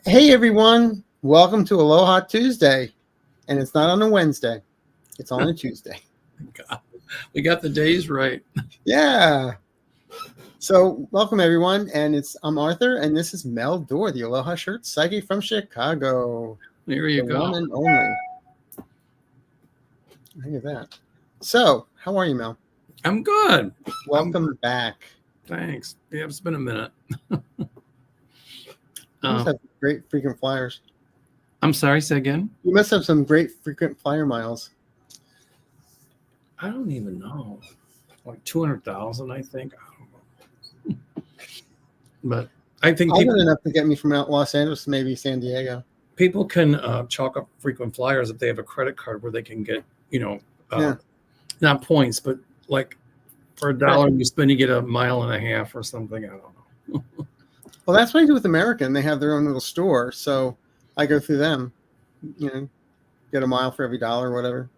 Hey everyone, welcome to Aloha Tuesday. And it's not on a Wednesday, it's on a Tuesday. God, we got the days right. Yeah. So welcome everyone, and I'm Arthur, and this is Mel Doerr, the Aloha Shirt Psychic from Chicago. There you The go. one and only. Look at that. So, how are you, Mel? I'm good. Welcome back. Thanks. Yeah, it's been a minute. You must have great frequent flyers. I'm sorry, say again? You must have some great frequent flyer miles. I don't even know. Like 200,000, I think. I don't know. But I think I've got enough to get me from out Los Angeles to maybe San Diego. People can chalk up frequent flyers if they have a credit card where they can get, not points, but like for $1 you spend, you get 1.5 miles or something. I don't know. Well, that's what I do with American. They have their own little store, so I go through them. Get a mile for every $1 or whatever.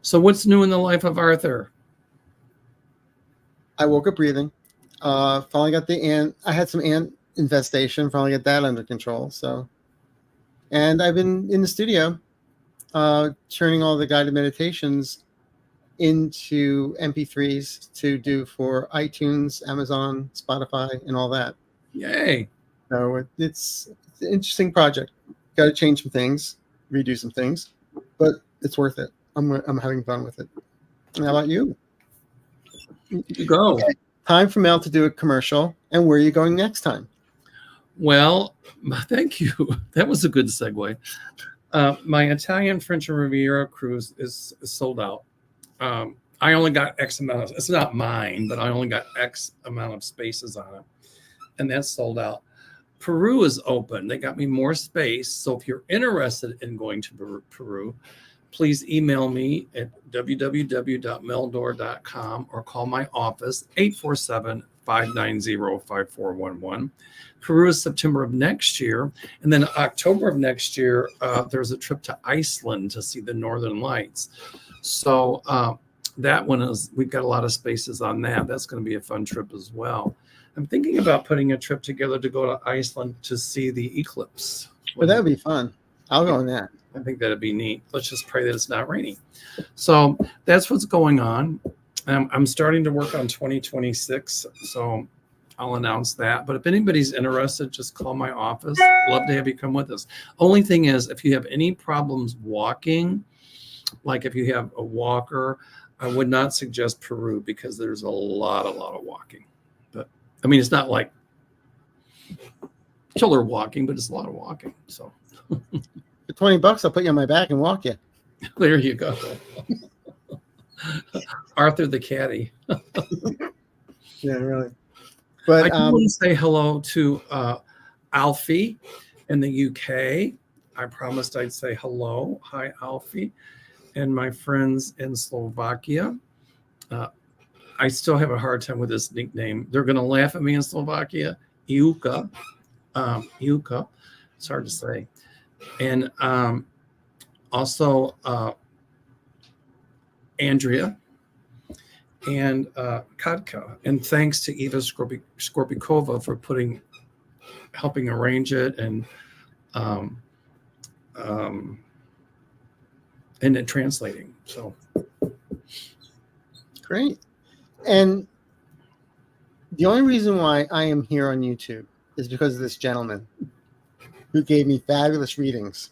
So what's new in the life of Arthur? I woke up breathing. Finally got the ant. I had some ant infestation. Finally got that under control. And I've been in the studio, turning all the guided meditations into MP3s to do for iTunes, Amazon, Spotify, and all that. Yay! So it's an interesting project. Got to change some things, redo some things, but it's worth it. I'm having fun with it. How about you? You go. Okay. Time for Mel to do a commercial. And where are you going next time? Well, thank you. That was a good segue. My Italian, French, and Riviera cruise is sold out. I only got X amount of, it's not mine, but I only got X amount of spaces on it. And that's sold out. Peru is open. They got me more space. So if you're interested in going to Peru, please email me at www.meldoor.com or call my office 847-590-5411. Peru is September of next year. And then October of next year, there's a trip to Iceland to see the Northern Lights. So that one is, we've got a lot of spaces on that. That's going to be a fun trip as well. I'm thinking about putting a trip together to go to Iceland to see the eclipse. Well, that would be fun. I'll go on that. I think that'd be neat. Let's just pray that it's not raining. So that's what's going on. I'm starting to work on 2026, so I'll announce that. But if anybody's interested, just call my office. Love to have you come with us. Only thing is, if you have any problems walking, like if you have a walker, I would not suggest Peru because there's a lot of walking. But I mean, it's not like killer walking, but it's a lot of walking. So. For $20, I'll put you on my back and walk you. There you go. Arthur the caddy. Yeah, really. But I want to say hello to Alfie in the UK. I promised I'd say hello. Hi, Alfie. And my friends in Slovakia. I still have a hard time with this nickname. They're going to laugh at me in Slovakia. Iuka. Iuka. It's hard to say. And also Andrea and Katka. And thanks to Eva Skorpikova for helping arrange it and then translating. So great. And the only reason why I am here on YouTube is because of this gentleman who gave me fabulous readings.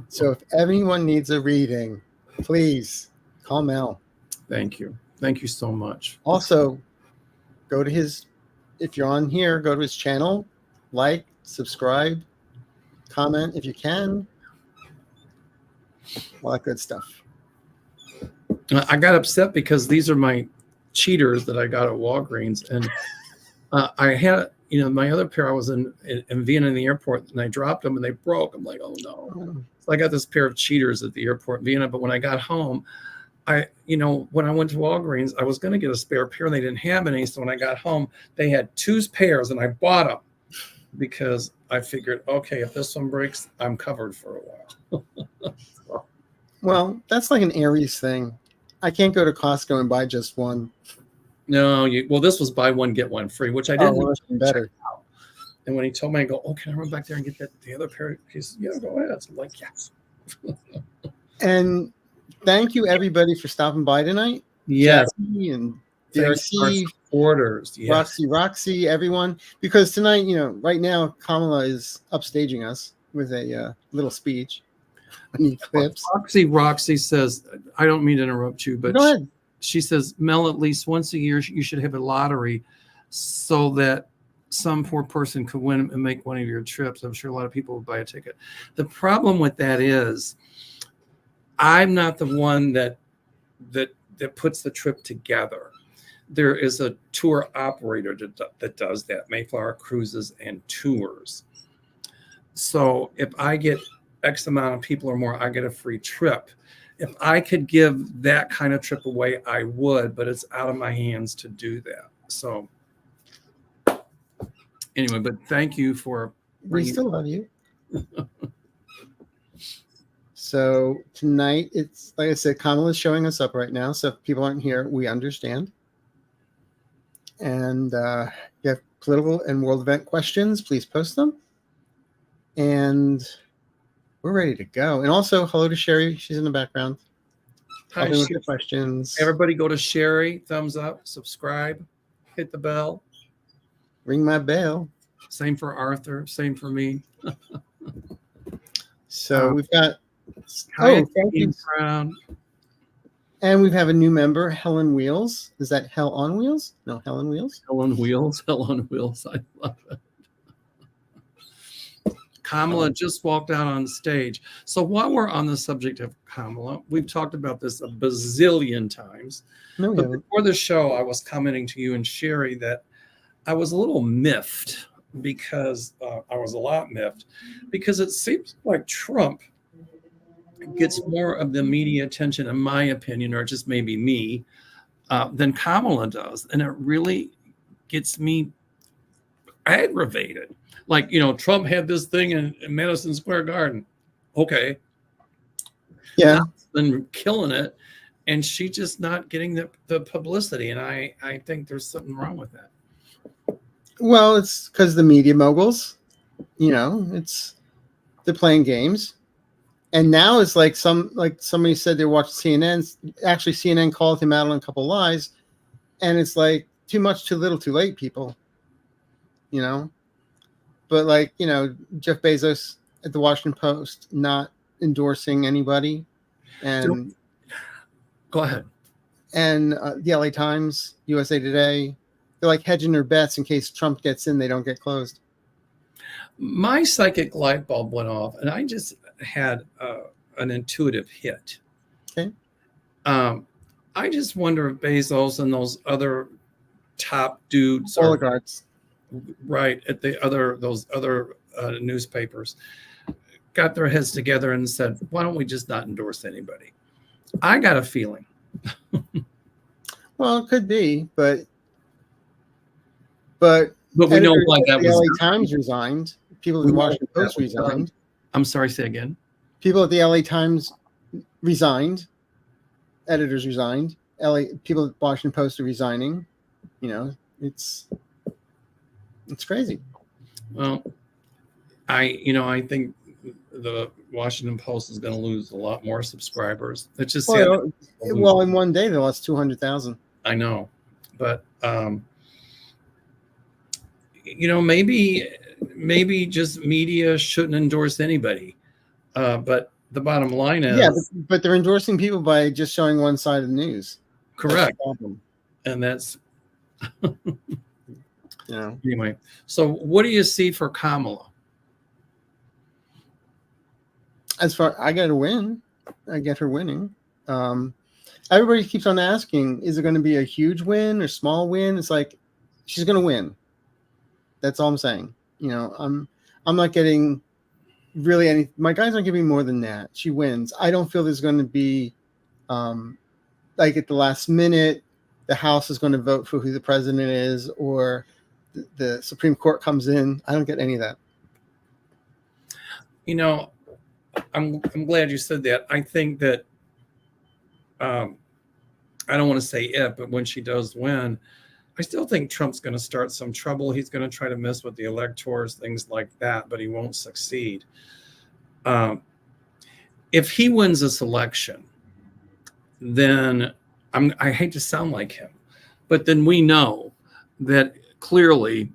So if anyone needs a reading, please call Mel. Thank you. Thank you so much. Also, go to if you're on here, go to his channel, like, subscribe, comment if you can. All that good stuff. I got upset because these are my cheaters that I got at Walgreens. And I had, my other pair I was in Vienna in the airport, and I dropped them and they broke. I'm like, oh no. So I got this pair of cheaters at the airport in Vienna. But when I got home, when I went to Walgreens, I was going to get a spare pair and they didn't have any. So when I got home, they had 2 pairs and I bought them because I figured, okay, if this one breaks, I'm covered for a while. Well, that's like an Aries thing. I can't go to Costco and buy just one. No, well, this was buy one, get one free, which I didn't. Better. And when he told me, I go, "Oh, can I run back there and get the other pair?" He said, "Yeah, go ahead." So I'm like, "Yes." And thank you everybody for stopping by tonight. Yes. Jackie and Thanks to our DRC, supporters. Yes. Roxy, everyone. Because tonight, right now, Kamala is upstaging us with a little speech. I need clips. Roxy says, I don't mean to interrupt you, but Go ahead. she says, Mel, at least once a year, you should have a lottery so that some poor person could win and make one of your trips. I'm sure a lot of people would buy a ticket. The problem with that is I'm not the one that puts the trip together. There is a tour operator that does that, Mayflower Cruises and Tours. So if I get X amount of people or more, I get a free trip. If I could give that kind of trip away, I would, but it's out of my hands to do that. So anyway, but thank you for We still love you. So tonight, it's like I said, Kamala's showing us up right now. So if people aren't here, we understand. And if you have political and world event questions, please post them. And we're ready to go. And also, hello to Sherry. She's in the background. Hi, With the questions. Everybody go to Sherry, thumbs up, subscribe, hit the bell. Ring my bell. Same for Arthur. Same for me. So we've got thank you. And we have a new member, Helen Wheels. Is that Hell on Wheels? No, Helen Wheels. Hell on Wheels. Hell on Wheels. I love it. Kamala just walked out on stage. So while we're on the subject of Kamala, we've talked about this a bazillion times. No, but before the show, I was commenting to you and Sherry that I was a little miffed because because it seems like Trump gets more of the media attention, in my opinion, or just maybe me, than Kamala does. And it really gets me aggravated. Like, Trump had this thing in Madison Square Garden. Okay. Yeah. Been killing it. And she's just not getting the publicity. And I think there's something wrong with that. Well, it's because the media moguls, they're playing games. And now it's like somebody said they watched CNN. Actually, CNN called him out on a couple of lies. And it's like too much, too little, too late, people. But Jeff Bezos at the Washington Post not endorsing anybody. And go ahead. And the LA Times, USA Today, they're like hedging their bets in case Trump gets in, they don't get closed. My psychic light bulb went off, and I just had an intuitive hit. Okay. I just wonder if Bezos and those other top dudes, oligarchs, right at those other newspapers, got their heads together and said, "Why don't we just not endorse anybody?" I got a feeling. Well, it could be, but we know why that was. The LA Times resigned. People at the Washington Post resigned. I'm sorry, say again. People at the LA Times resigned. Editors resigned. People at the Washington Post are resigning. It's crazy. Well, I think the Washington Post is going to lose a lot more subscribers. It's just in one day they lost 200,000. I know, but maybe just media shouldn't endorse anybody. But the bottom line is, but they're endorsing people by just showing one side of the news. Correct, and that's Anyway, so what do you see for Kamala? As far I got to win, I get her winning. Everybody keeps on asking, is it going to be a huge win or small win? It's like she's going to win. That's all I'm saying. I'm not getting really any. My guys aren't giving more than that. She wins. I don't feel there's going to be like at the last minute, the House is going to vote for who the president is, or the Supreme Court comes in. I don't get any of that. I'm glad you said that. I think that I don't want to say if, but when she does win, I still think Trump's going to start some trouble. He's going to try to mess with the electors, things like that, but he won't succeed. If he wins this election, then I hate to sound like him, but then we know that clearly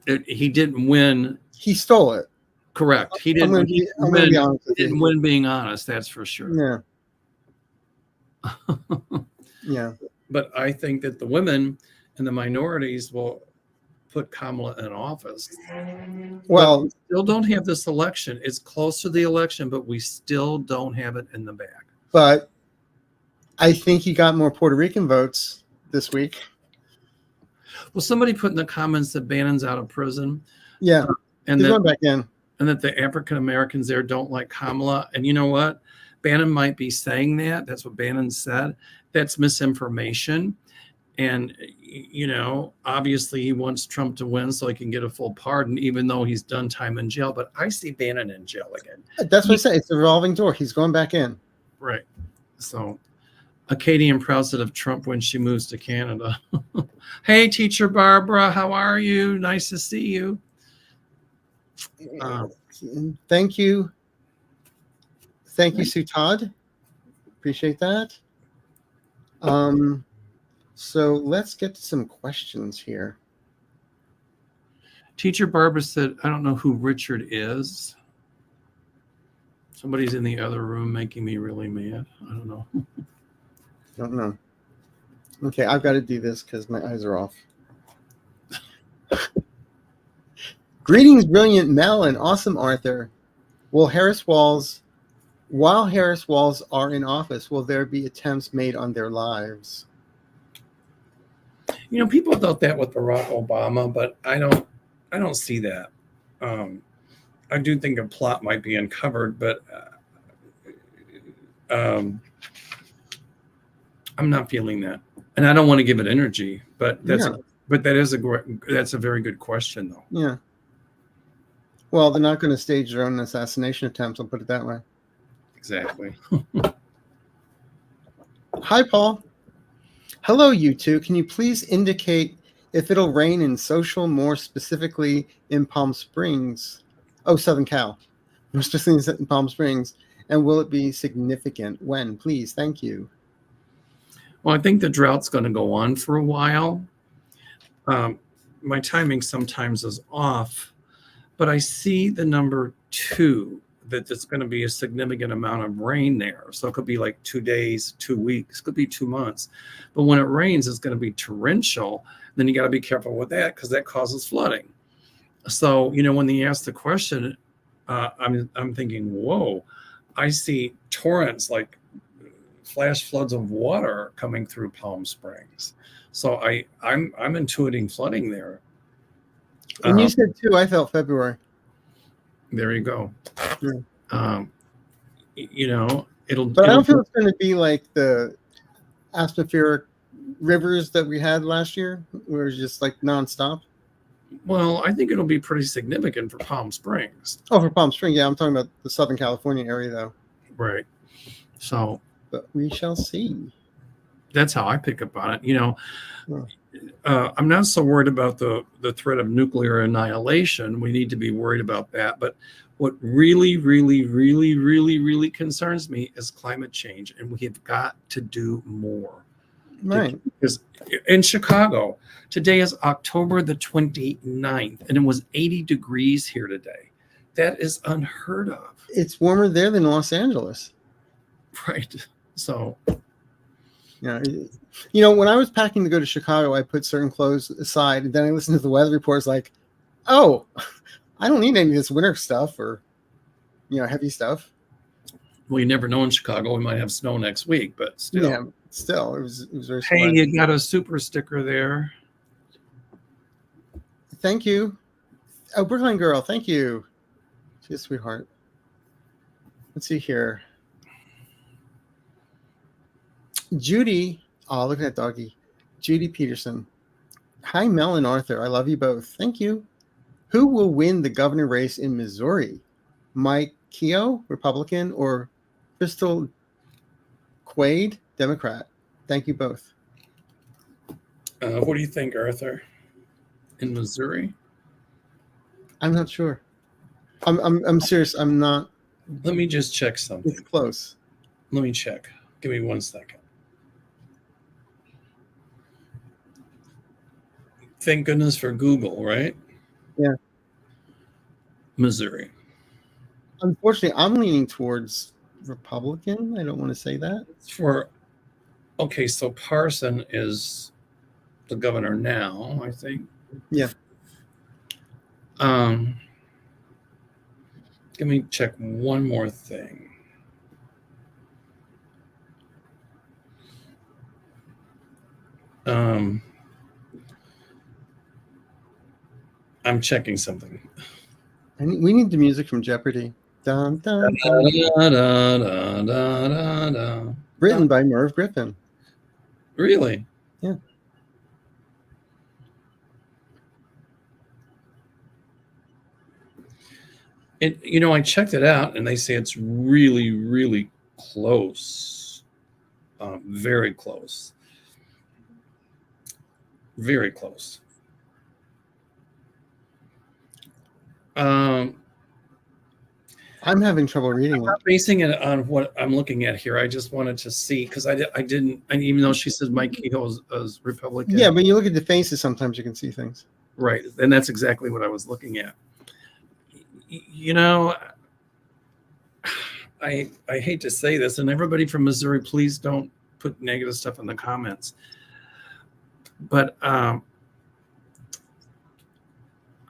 he didn't win. He stole it. Correct. He didn't win being honest. That's for sure. Yeah. Yeah. But I think that the women and the minorities will put Kamala in office. Well, we still don't have this election. It's close to the election, but we still don't have it in the bag. But I think he got more Puerto Rican votes this week. Well, somebody put in the comments that Bannon's out of prison. Yeah. And he's going back in. And that the African Americans there don't like Kamala. And you know what? Bannon might be saying that. That's what Bannon said. That's misinformation. And, you know, obviously he wants Trump to win so he can get a full pardon, even though he's done time in jail. But I see Bannon in jail again. That's what I say. It's a revolving door. He's going back in. Right. So Acadian Proud said of Trump when she moves to Canada. Hey, Teacher Barbara, how are you? Nice to see you. Thank you. Thank you, Sue Todd. Appreciate that. So let's get to some questions here. Teacher Barbara said, I don't know who Richard is. Somebody's in the other room making me really mad. I don't know. Don't know. Okay, I've got to do this because my eyes are off. Greetings, brilliant Mel and awesome Arthur. While Harris Walls are in office, will there be attempts made on their lives? You know, people thought that with Barack Obama, but I don't see that. I do think a plot might be uncovered, but I'm not feeling that, and I don't want to give it energy. But that's a very good question, though. Yeah. Well, they're not going to stage their own assassination attempts. I'll put it that way. Exactly. Hi, Paul. Hello, you two. Can you please indicate if it'll rain in Social, more specifically in Palm Springs? Oh, Southern Cal. More specifically in Palm Springs. And will it be significant? When? Please. Thank you. Well, I think the drought's going to go on for a while. My timing sometimes is off, but I see the number 2, that there's going to be a significant amount of rain there. So it could be like 2 days, 2 weeks, could be 2 months. But when it rains, it's going to be torrential. Then you got to be careful with that because that causes flooding. So, you know, when they ask the question, I'm thinking, whoa, I see torrents, like flash floods of water coming through Palm Springs. So I'm intuiting flooding there. And you said 2, I felt February. There you go. Yeah. You know, But I don't feel it's going to be like the atmospheric rivers that we had last year, where it was just like nonstop. Well, I think it'll be pretty significant for Palm Springs. Oh, for Palm Springs, yeah. I'm talking about the Southern California area, though. Right. So, but we shall see. That's how I pick up on it. You know, I'm not so worried about the threat of nuclear annihilation. We need to be worried about that. But what really, really, really, really, really concerns me is climate change, and we have got to do more. Right. Because in Chicago, today is October the 29th, and it was 80 degrees here today. That is unheard of. It's warmer there than Los Angeles. Right. So, yeah. You know, when I was packing to go to Chicago, I put certain clothes aside, and then I listened to the weather reports like, oh, I don't need any of this winter stuff or, you know, heavy stuff. Well, you never know in Chicago. We might have snow next week, but still. Yeah, still. It was very Hey, surprising. you got a super sticker there. Thank you. Oh, Brookline girl, thank you. She's a sweetheart. Let's see here. Judy, oh, look at that doggy. Judy Peterson. Hi, Mel and Arthur. I love you both. Thank you. Who will win the governor race in Missouri? Mike Keogh, Republican, or Crystal Quaid, Democrat? Thank you both. What do you think, Arthur? In Missouri? I'm not sure. I'm serious. I'm not. Let me just check It's something. close. Let me check. Give me 1 second. Thank goodness for Google, right? Yeah. Missouri. Unfortunately, I'm leaning towards Republican. I don't want to say that. Okay, so Parson is the governor now, I think. Yeah. Let me check one more thing. I'm checking something. We need the music from Jeopardy. Dun, dun, dun. Da, da, da, da, da, da. Written by Merv Griffin. Really? Yeah. I checked it out, and they say it's really, really close. Very close. Very close. I'm having trouble reading it. I'm basing it on what I'm looking at here. I just wanted to see because I didn't, and even though she said Mike Kehoe is Republican. Yeah, but you look at the faces, sometimes you can see things. Right, and that's exactly what I was looking at. I hate to say this, and everybody from Missouri, please don't put negative stuff in the comments. But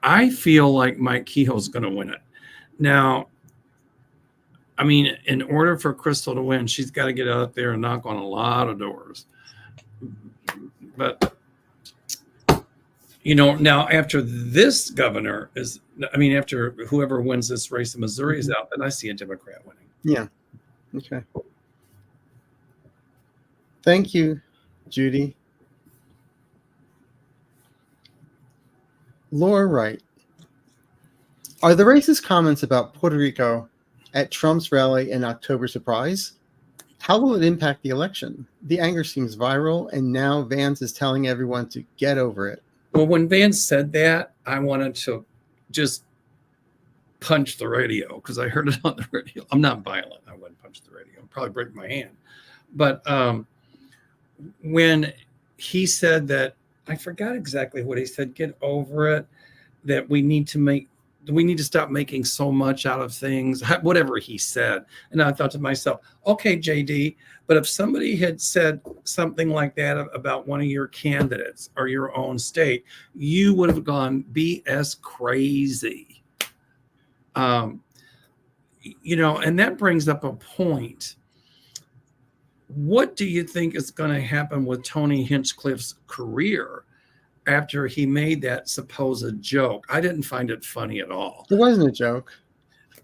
I feel like Mike Kehoe's going to win it. Now, I mean, in order for Crystal to win, she's got to get out there and knock on a lot of doors. But, now after this governor after whoever wins this race in Missouri is out, then I see a Democrat winning. Yeah. Okay. Thank you, Judy. Laura Wright. Are the racist comments about Puerto Rico at Trump's rally in October surprise? How will it impact the election? The anger seems viral, and now Vance is telling everyone to get over it. Well, when Vance said that, I wanted to just punch the radio because I heard it on the radio. I'm not violent. I wouldn't punch the radio. I'd probably break my hand. But when he said that, I forgot exactly what he said, get over it, that we need to stop making so much out of things, whatever he said. And I thought to myself, okay, JD, but if somebody had said something like that about one of your candidates or your own state, you would have gone BS crazy. And that brings up a point. What do you think is going to happen with Tony Hinchcliffe's career after he made that supposed joke? I didn't find it funny at all. It wasn't a joke.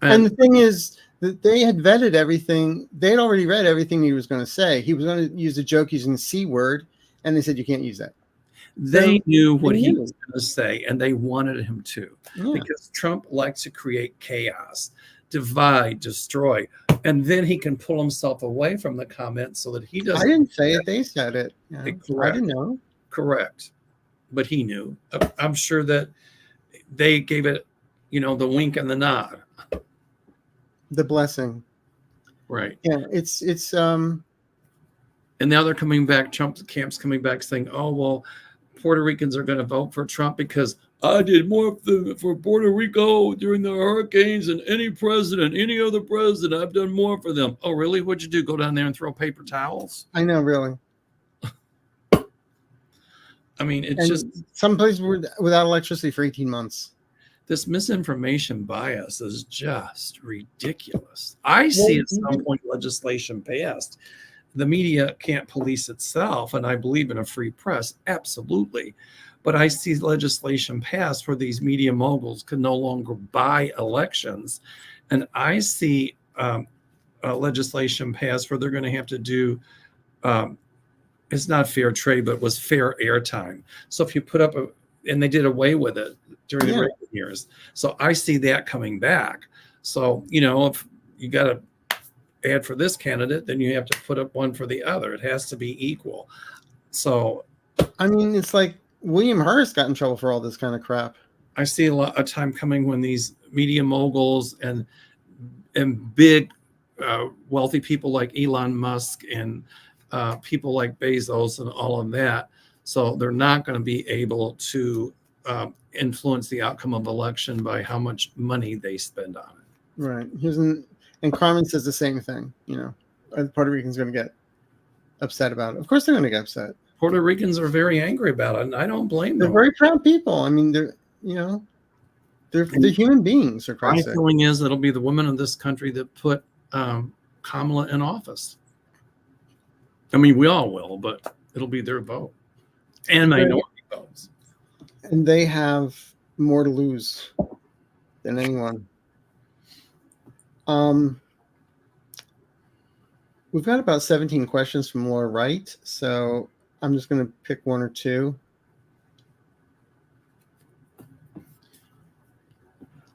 And the thing is that they had vetted everything. They had already read everything he was going to say. He was going to use a joke using the C word, and they said, you can't use that. They knew what he was going to say, and they wanted him to, because Trump likes to create chaos, divide, destroy, and then he can pull himself away from the comments so that he doesn't. I didn't say it. They said it. Yeah. I didn't know. Correct. But he knew. I'm sure that they gave it, the wink and the nod. The blessing. Right. Yeah, it's and now they're coming back, Trump's camp's coming back saying, oh, well, Puerto Ricans are going to vote for Trump because I did more for Puerto Rico during the hurricanes than any other president. I've done more for them. Oh, really? What'd you do? Go down there and throw paper towels? I know, really. I mean, it's just some places were without electricity for 18 months. This misinformation bias is just ridiculous. I see at some point legislation passed. The media can't police itself, and I believe in a free press, absolutely. But I see legislation passed where these media moguls can no longer buy elections. And I see legislation passed where they're going to have to do, it's not fair trade, but was fair airtime. So if you put up and they did away with it during the Reagan years. So I see that coming back. So, if you got to ad for this candidate, then you have to put up one for the other. It has to be equal. So I mean, it's like William Hearst got in trouble for all this kind of crap. I see a lot of time coming when these media moguls and big wealthy people like Elon Musk and people like Bezos and all of that. So they're not going to be able to influence the outcome of election by how much money they spend on it. Right. And Carmen says the same thing. The Puerto Ricans going to get upset about it. Of course, they're going to get upset. Puerto Ricans are very angry about it, and I don't blame them. They're very proud people. I mean, they're human beings. For Christ's sake. My feeling is it'll be the women of this country that put Kamala in office. I mean, we all will, but it'll be their vote and minority votes. And they have more to lose than anyone. We've got about 17 questions from Laura Wright, so I'm just going to pick one or two.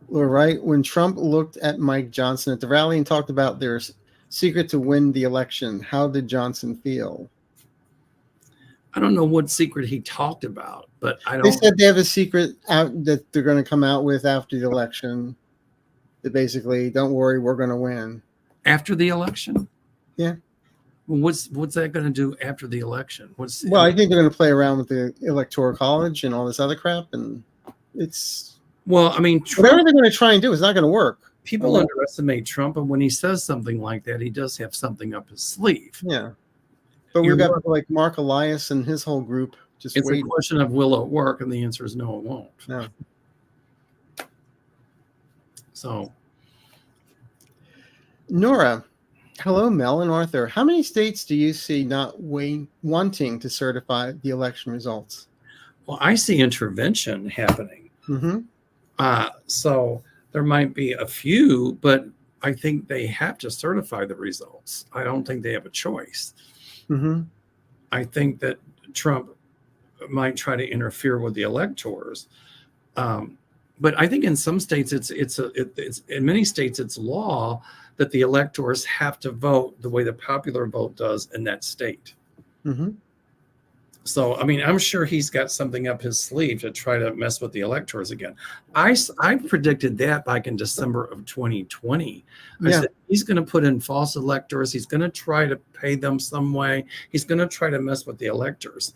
Laura Wright, when Trump looked at Mike Johnson at the rally and talked about their secret to win the election, how did Johnson feel? I don't know what secret he talked about, but I don't. They said they have a secret out that they're going to come out with after the election. That basically, don't worry, we're going to win. After the election? Yeah. Well, what's that going to do after the election? Well, I think they're going to play around with the Electoral College and all this other crap, and it's. Well, I mean, whatever they're going to try and do is not going to work. People underestimate Trump, and when he says something like that, he does have something up his sleeve. Yeah. But we've got like Mark Elias and his whole group just waiting. It's a question of will it work, and the answer is no, it won't. No. So, Nora, hello, Mel and Arthur. How many states do you see not wanting to certify the election results? Well, I see intervention happening. Mm-hmm. So there might be a few, but I think they have to certify the results. I don't think they have a choice. Mm-hmm. I think that Trump might try to interfere with the electors. But I think in some states, it's in many states, it's law that the electors have to vote the way the popular vote does in that state. Mm-hmm. So, I mean, I'm sure he's got something up his sleeve to try to mess with the electors again. I predicted that back in December of 2020. I said he's going to put in false electors. He's going to try to pay them some way. He's going to try to mess with the electors.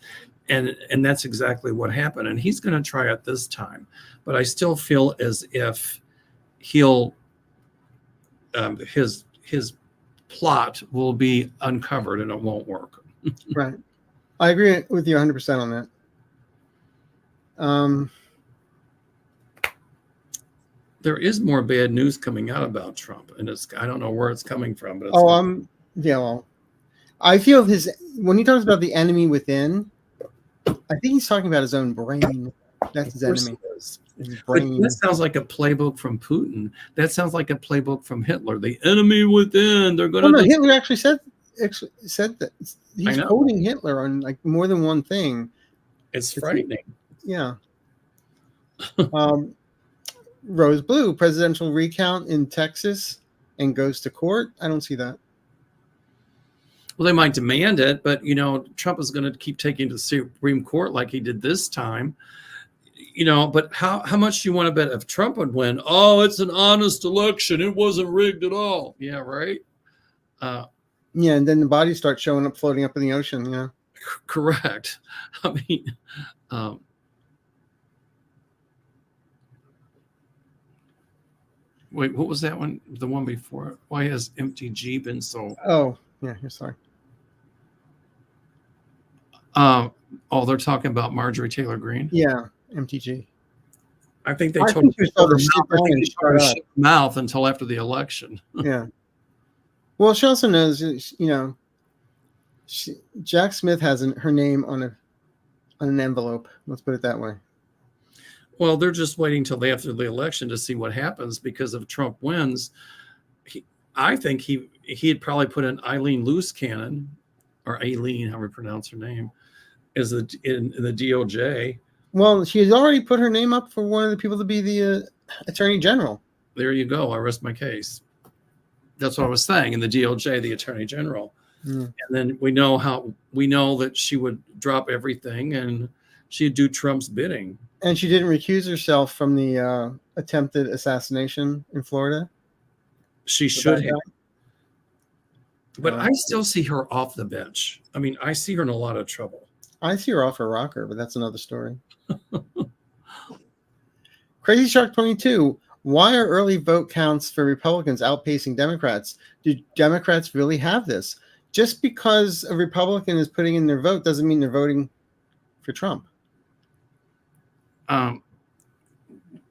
And that's exactly what happened. And he's going to try it this time. But I still feel as if he'll his plot will be uncovered and it won't work. Right. I agree with you 100% on that. There is more bad news coming out about Trump, and I don't know where it's coming from. But it's well, I feel when he talks about the enemy within, I think he's talking about his own brain. That's his enemy. His brain. That sounds like a playbook from Putin. That sounds like a playbook from Hitler. The enemy within. They're going to. No, Hitler actually said that. He's quoting Hitler on like more than one thing. It's frightening. Yeah. Rose Blue, presidential recount in Texas and goes to court. I don't see that. Well, they might demand it, but Trump is going to keep taking to the Supreme Court like he did this time. But how much do you want to bet if Trump would win? Oh, it's an honest election. It wasn't rigged at all. Yeah, right. Yeah, and then the bodies start showing up, floating up in the ocean. Yeah, correct. I mean, wait, what was that one? The one before? Why has MTG been so? Oh, yeah. You're sorry. They're talking about Marjorie Taylor Greene. Yeah, MTG. I think they told her mouth until after the election. Yeah. Well, she also knows, Jack Smith has her name on an envelope. Let's put it that way. Well, they're just waiting till after the election to see what happens, because if Trump wins, I think he'd probably put in Eileen Loose Cannon, or Aileen, however you pronounce her name, in the DOJ. Well, she's already put her name up for one of the people to be the attorney general. There you go. I rest my case. That's what I was saying. In the DOJ, the attorney general. Mm. And then we know that she would drop everything and she'd do Trump's bidding. And she didn't recuse herself from the attempted assassination in Florida. She should have. But I still see her off the bench. I mean, I see her in a lot of trouble. I see her off her rocker, but that's another story. Crazy Shark 22. Why are early vote counts for Republicans outpacing Democrats? Do Democrats really have this? Just because a Republican is putting in their vote doesn't mean they're voting for Trump.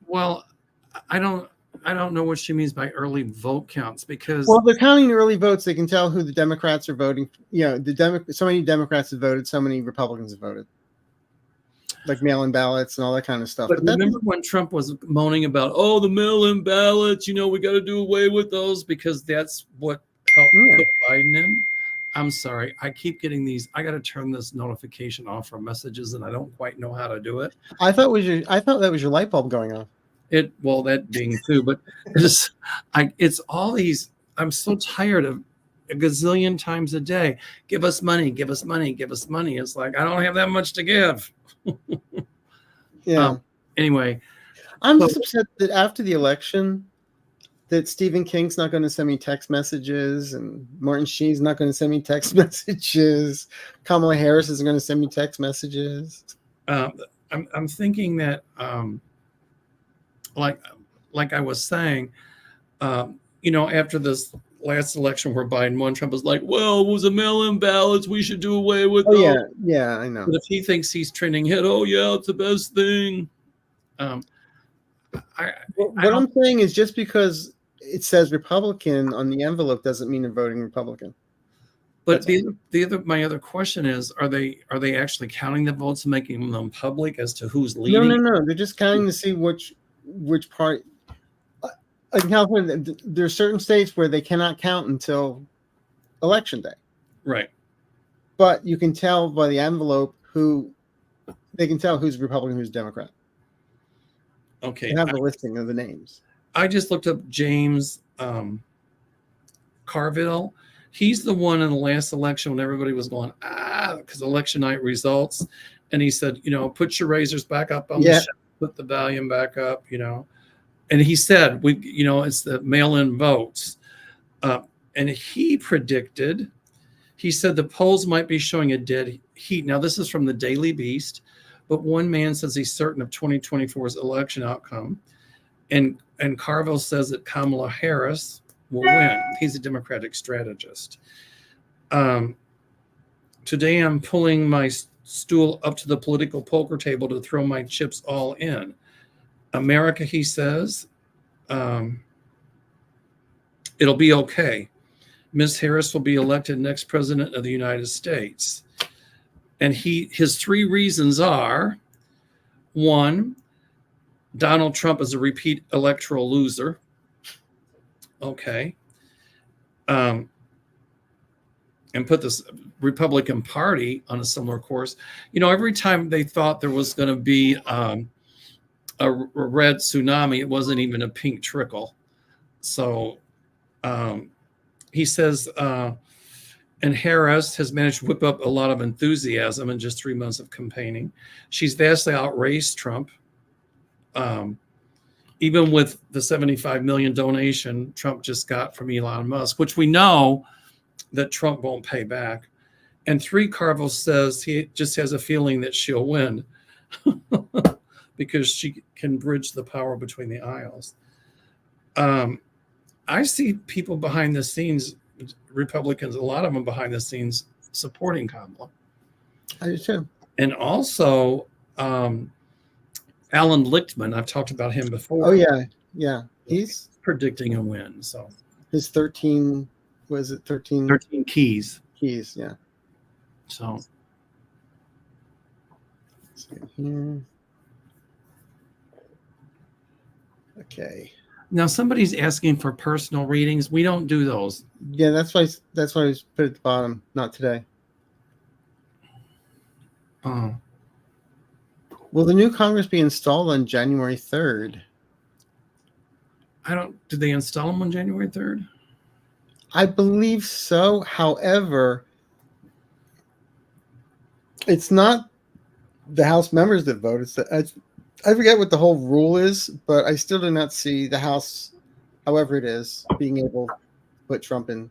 Well, I don't know what she means by early vote counts, because they're counting early votes. They can tell who the Democrats are voting. You know, so many Democrats have voted, so many Republicans have voted, like mail-in ballots and all that kind of stuff. But remember when Trump was moaning about, the mail-in ballots, we got to do away with those because that's what helped put Biden in. I'm sorry, I keep getting these. I got to turn this notification off from messages, and I don't quite know how to do it. I thought that was your light bulb going off. That being too, but it's all these. I'm so tired of a gazillion times a day. Give us money, give us money, give us money. It's like, I don't have that much to give. Yeah. Anyway, I'm just upset that after the election, that Stephen King's not going to send me text messages, and Martin Sheen's not going to send me text messages. Kamala Harris isn't going to send me text messages. I'm thinking that, like I was saying, after this last election where Biden won, Trump was like, well, it was a mail-in ballots. We should do away with those. Yeah, I know. But if he thinks he's trending hit, it's the best thing. What I'm saying is, just because it says Republican on the envelope doesn't mean they're voting Republican. But my other question is, are they actually counting the votes and making them public as to who's leading? No. They're just counting to see which part. In California, there are certain states where they cannot count until election day. Right. But you can tell by the envelope they can tell who's Republican, who's Democrat. Okay. They have the listing of the names. I just looked up James Carville. He's the one in the last election when everybody was going, because election night results. And he said, put your razors back up on the shelf, put the volume back up, And he said, it's the mail-in votes. And he said the polls might be showing a dead heat. Now, this is from the Daily Beast, but one man says he's certain of 2024's election outcome. And Carville says that Kamala Harris will win. He's a Democratic strategist. Today, I'm pulling my stool up to the political poker table to throw my chips all in. America, he says, it'll be okay. Ms. Harris will be elected next president of the United States. And his three reasons are: one, Donald Trump is a repeat electoral loser. Okay. And put this Republican Party on a similar course. Every time they thought there was going to be a red tsunami, it wasn't even a pink trickle. So he says, and Harris has managed to whip up a lot of enthusiasm in just 3 months of campaigning. She's vastly outraced Trump. Even with the $75 million donation Trump just got from Elon Musk, which we know that Trump won't pay back. And 3, Carville says he just has a feeling that she'll win because she can bridge the power between the aisles. I see people behind the scenes, Republicans, a lot of them behind the scenes supporting Kamala. I do too. And also, Alan Lichtman, I've talked about him before. Oh, yeah. He's predicting a win. So his 13, was it 13? 13 keys. Keys, yeah. So. Let's see here. Okay. Now somebody's asking for personal readings. We don't do those. Yeah, that's why I was put at the bottom. Not today. Oh. Will the new Congress be installed on January 3rd? Did they install them on January 3rd? I believe so. However, it's not the House members that vote. I forget what the whole rule is, but I still do not see the House, however it is, being able to put Trump in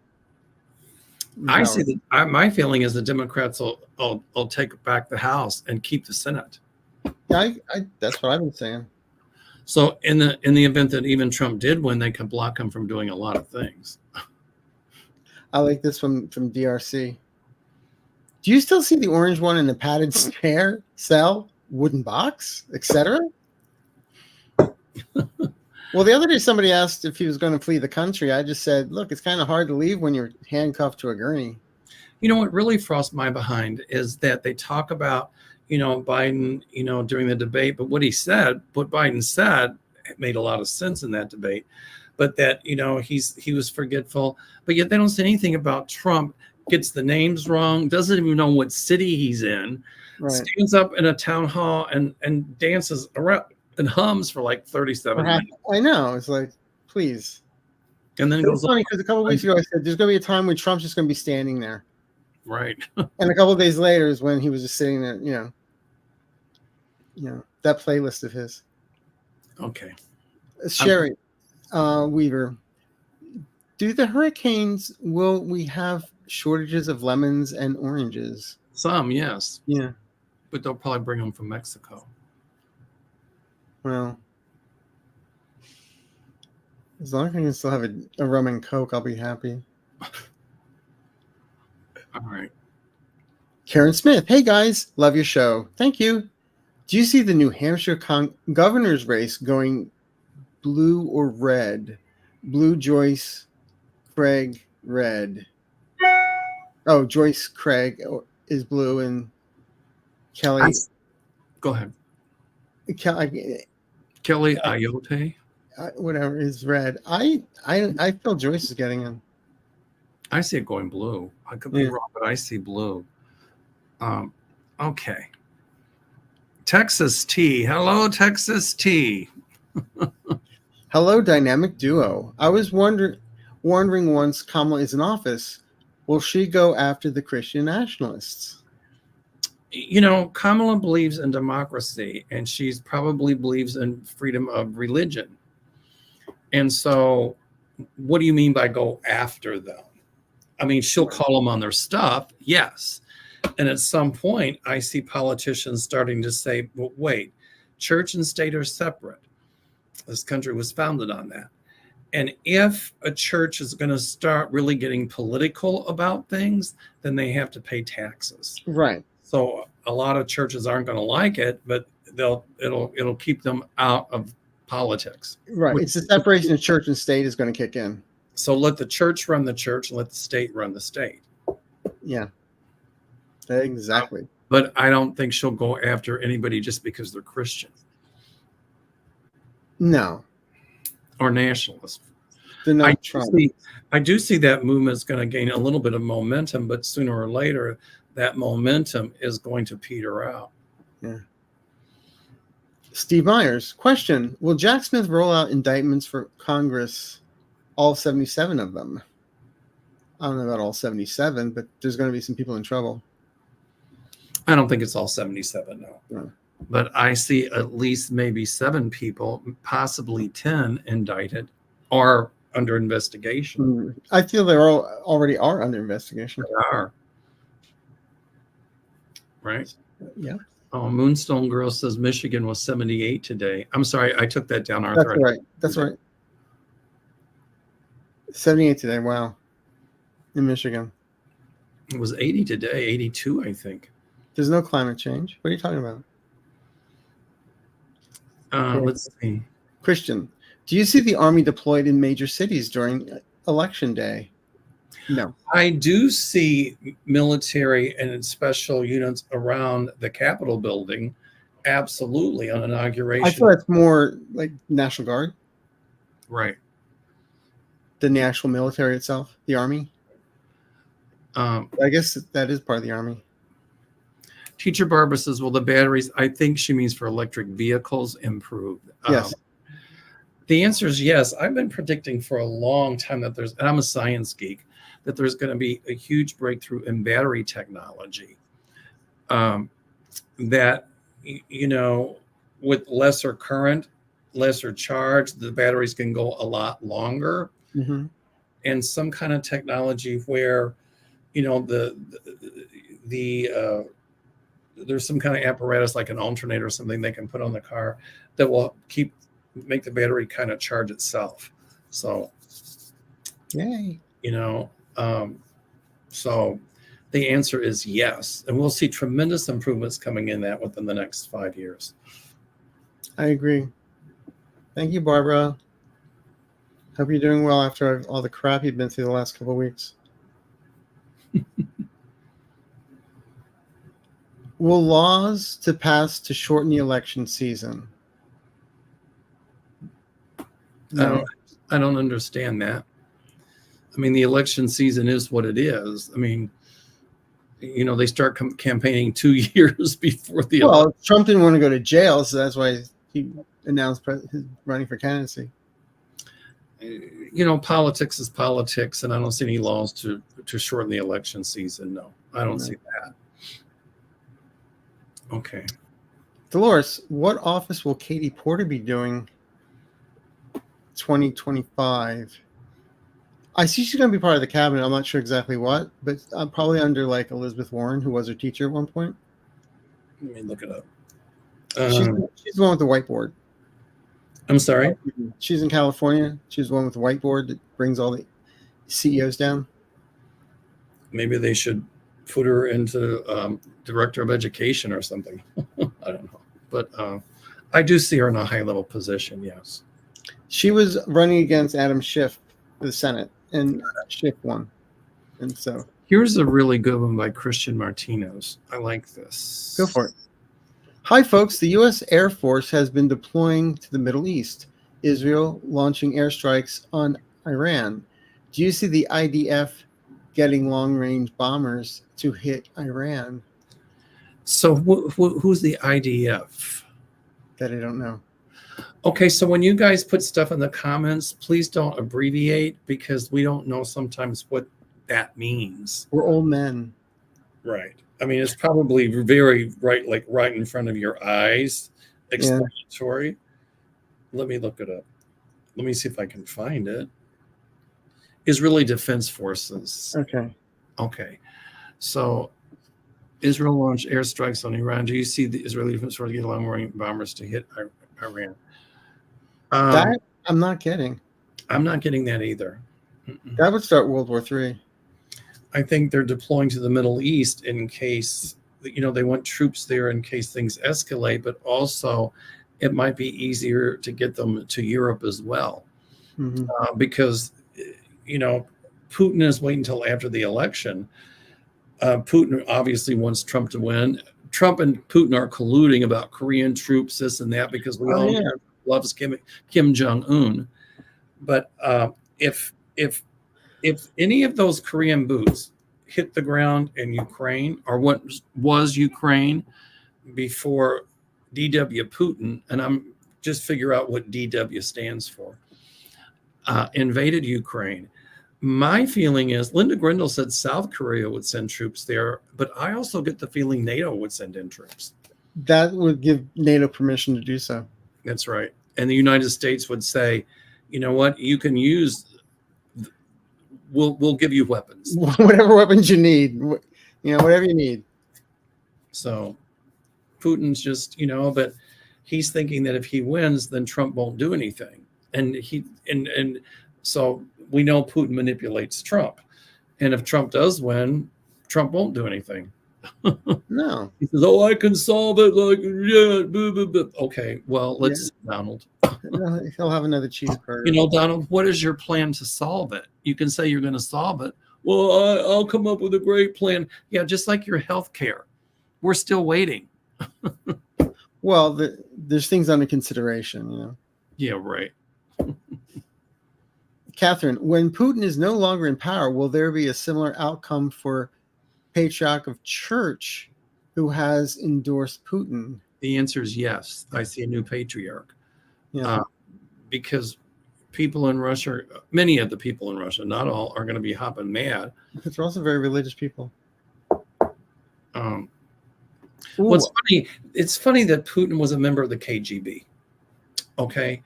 I power. see that. My feeling is the Democrats will take back the House and keep the Senate. Yeah, that's what I've been saying. So in the event that even Trump did win, they could block him from doing a lot of things. I like this from DRC. Do you still see the orange one in the padded chair, cell, wooden box, etc.? Well, the other day somebody asked if he was going to flee the country. I just said, look, it's kind of hard to leave when you're handcuffed to a gurney. You know what really frosts my behind is that they talk about, Biden, during the debate, but what Biden said made a lot of sense in that debate, but that, he was forgetful, but yet they don't say anything about Trump gets the names wrong, doesn't even know what city he's in, Right. stands up in a town hall and dances around and hums for like 37 minutes. I know. It's like, please. And then it goes funny because a couple of weeks ago I said there's going to be a time when Trump's just going to be standing there. Right. And a couple of days later is when he was just sitting there, that playlist of his. Okay. Sherry Weaver, do the hurricanes, will we have shortages of lemons and oranges? Some, yes. Yeah. But they'll probably bring them from Mexico. Well, as long as I can still have a rum and Coke, I'll be happy. All right. Karen Smith, hey guys, love your show. Thank you. Do you see the New Hampshire governor's race going blue or red? Blue, Joyce, Craig, red. Oh, Joyce Craig is blue and Kelly. Go ahead. Kelly Ayotte. Whatever is red. I feel Joyce is getting in. I see it going blue. I could be wrong, but I see blue. Okay. Texas T. Hello, Texas T. Hello, dynamic duo. I was wondering once Kamala is in office, will she go after the Christian nationalists? Kamala believes in democracy, and she's probably believes in freedom of religion. And so what do you mean by go after them? I mean, she'll call them on their stuff, yes. And at some point, I see politicians starting to say, well, wait, church and state are separate. This country was founded on that. And if a church is going to start really getting political about things, then they have to pay taxes. Right. So a lot of churches aren't going to like it, but it'll keep them out of politics. Right. It's the separation of church and state is going to kick in. So let the church run the church and let the state run the state. Yeah. Exactly. But I don't think she'll go after anybody just because they're Christian. No. Or nationalist. I do see that movement is going to gain a little bit of momentum, but sooner or later, that momentum is going to peter out. Yeah. Steve Myers, question: will Jack Smith roll out indictments for Congress, all 77 of them? I don't know about all 77, but there's going to be some people in trouble. I don't think it's all 77, no. But I see at least maybe 7 people, possibly 10 indicted or under investigation. I feel they already are under investigation. They are. Right? Yeah. Oh, Moonstone Girl says Michigan was 78 today. I'm sorry, I took that down, Arthur. That's right. 78 today. Wow. In Michigan. It was 80 today, 82, I think. There's no climate change. What are you talking about? Let's see. Christian, do you see the Army deployed in major cities during Election Day? No. I do see military and special units around the Capitol building, absolutely, on inauguration. I feel that's more like National Guard. Right. Than the actual military itself, the Army. I guess that is part of the Army. Teacher Barbara says, well, the batteries, I think she means for electric vehicles, improved. Yes. The answer is yes. I've been predicting for a long time that and I'm a science geek. that there's going to be a huge breakthrough in battery technology. That, you know, with lesser current, lesser charge, the batteries can go a lot longer. Mm-hmm. And some kind of technology where, you know, there's some kind of apparatus like an alternator or something they can put on the car that will make the battery kind of charge itself. So, Yay. you know, so the answer is yes. And we'll see tremendous improvements coming in that within the next 5 years. I agree. Thank you, Barbara. Hope you're doing well after all the crap you've been through the last couple of weeks. Will laws to pass to shorten the election season? No. I don't understand that. I mean, the election season is what it is. I mean, you know, they start campaigning 2 years before the election. Well, Trump didn't want to go to jail, so that's why he announced his running for candidacy. You know, politics is politics, and I don't see any laws to shorten the election season. No, I don't see that. Okay. Dolores, what office will Katie Porter be doing 2025? I see she's going to be part of the cabinet. I'm not sure exactly what, but probably under like Elizabeth Warren, who was her teacher at one point. Let me look it up. She's the one with the whiteboard. I'm sorry? She's in California. She's the one with the whiteboard that brings all the CEOs down. Maybe they should put her into director of education or something. I don't know. But I do see her in a high-level position, yes. She was running against Adam Schiff for the Senate, and Schiff won. And so here's a really good one by Christian Martinez. I like this. Go for it. Hi, folks. The U.S. Air Force has been deploying to the Middle East. Israel launching airstrikes on Iran. Do you see the IDF getting long-range bombers to hit Iran? So who's the IDF? That I don't know. Okay, so when you guys put stuff in the comments, please don't abbreviate because we don't know sometimes what that means. We're old men. Right. I mean, it's probably very right in front of your eyes, explanatory. Yeah. Let me look it up. Let me see if I can find it. Israeli Defense Forces. Okay. So Israel launched airstrikes on Iran. Do you see the Israeli Defense Forces get long-range bombers to hit Iran? That I'm not getting. I'm not getting that either. That would start World War III. I think they're deploying to the Middle East in case, you know, they want troops there in case things escalate, but also it might be easier to get them to Europe as well. Because, you know, Putin is waiting until after the election. Putin obviously wants Trump to win. Trump and Putin are colluding about Korean troops, this and that, because we all know loves Kim Jong-un. But if any of those Korean boots hit the ground in Ukraine, or what was Ukraine before DW Putin, and I'm just figure out what DW stands for, invaded Ukraine, my feeling is Linda Grindle said South Korea would send troops there, but I also get the feeling NATO would send in troops. That would give NATO permission to do so. That's right. And the United States would say, you know what, you can use, we'll give you weapons. Whatever weapons you need, you know, whatever you need. So Putin's just, you know, but he's thinking that if he wins, then Trump won't do anything. And so we know Putin manipulates Trump. And if Trump does win, Trump won't do anything. No. He says, oh, I can solve it. Like, yeah, blah, blah, blah. Okay, well, let's see, Donald. He'll have another cheeseburger. You know, Donald, what is your plan to solve it? You can say you're going to solve it. Well, I'll come up with a great plan. Yeah, just like your health care. We're still waiting. Well, there's things under consideration, you know. Yeah, right. Catherine, when Putin is no longer in power, will there be a similar outcome for Patriarch of Church who has endorsed Putin? The answer is yes. I see a new patriarch. Yeah. Because people in Russia, many of the people in Russia, not all, are going to be hopping mad. But they're also very religious people. What's funny, it's funny that Putin was a member of the KGB. Okay.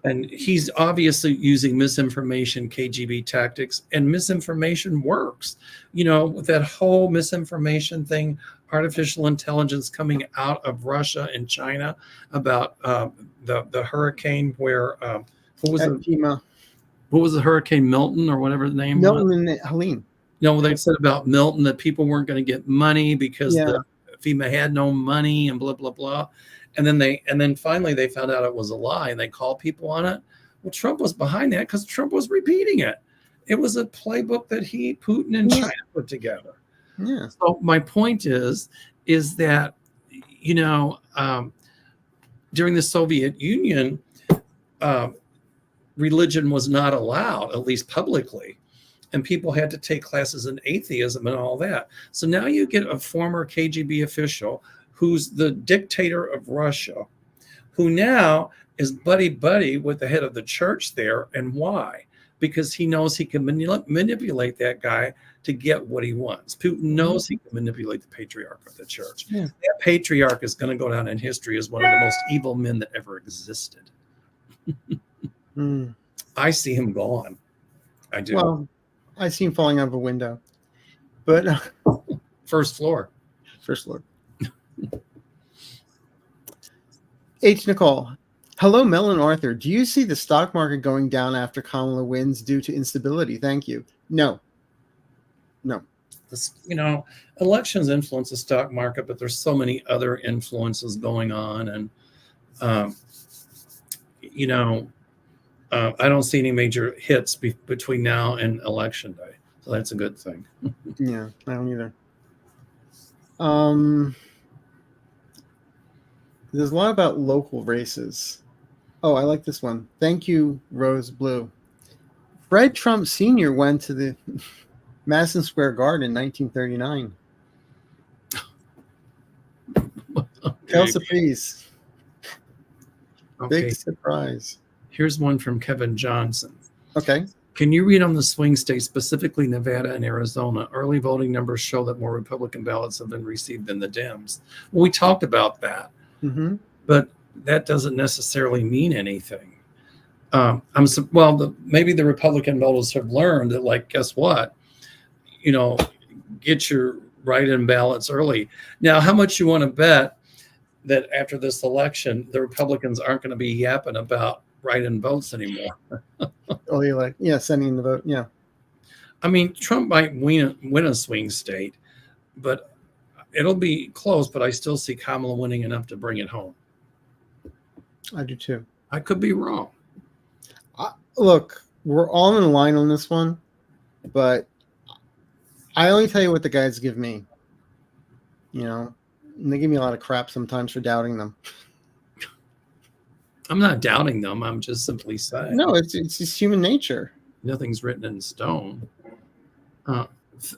And he's obviously using misinformation, KGB tactics, and misinformation works. You know, with that whole misinformation thing, artificial intelligence coming out of Russia and China about the hurricane where what was the Hurricane Milton or whatever the name was? Milton and Helene. No, they said about Milton that people weren't going to get money because the FEMA had no money and blah blah blah. And then finally they found out it was a lie and they called people on it. Well, Trump was behind that because Trump was repeating it. It was a playbook that Putin and China put together. Yeah. So my point is that, you know, during the Soviet Union, religion was not allowed, at least publicly. And people had to take classes in atheism and all that. So now you get a former KGB official who's the dictator of Russia, who now is buddy-buddy with the head of the church there. And why? Because he knows he can manipulate that guy to get what he wants. Putin knows he can manipulate the patriarch of the church. Yeah. That patriarch is going to go down in history as one of the most evil men that ever existed. I see him gone. I do. Well, I see him falling out of a window. But first floor. First floor. H. Nicole. Hello, Mel and Arthur. Do you see the stock market going down after Kamala wins due to instability? Thank you. No. You know, elections influence the stock market, but there's so many other influences going on. And, you know, I don't see any major hits between now and election day. So that's a good thing. Yeah, I don't either. There's a lot about local races. Oh, I like this one. Thank you, Rose Blue. Fred Trump Sr. went to the Madison Square Garden in 1939. Quelle surprise. Okay. Big surprise. Here's one from Kevin Johnson. Okay. Can you read on the swing states, specifically Nevada and Arizona? Early voting numbers show that more Republican ballots have been received than the Dems. Well, we talked about that, but that doesn't necessarily mean anything. Maybe the Republican voters have learned that, like, guess what? You know, get your write-in ballots early. Now, how much you want to bet that after this election, the Republicans aren't going to be yapping about write-in votes anymore? Oh, you're like, sending the vote. Yeah. I mean, Trump might win a swing state, but it'll be close. But I still see Kamala winning enough to bring it home. I do too. I could be wrong. Look, we're all in line on this one, but I only tell you what the guys give me. You know, and they give me a lot of crap sometimes for doubting them. I'm not doubting them. I'm just simply saying. No, it's just human nature. Nothing's written in stone.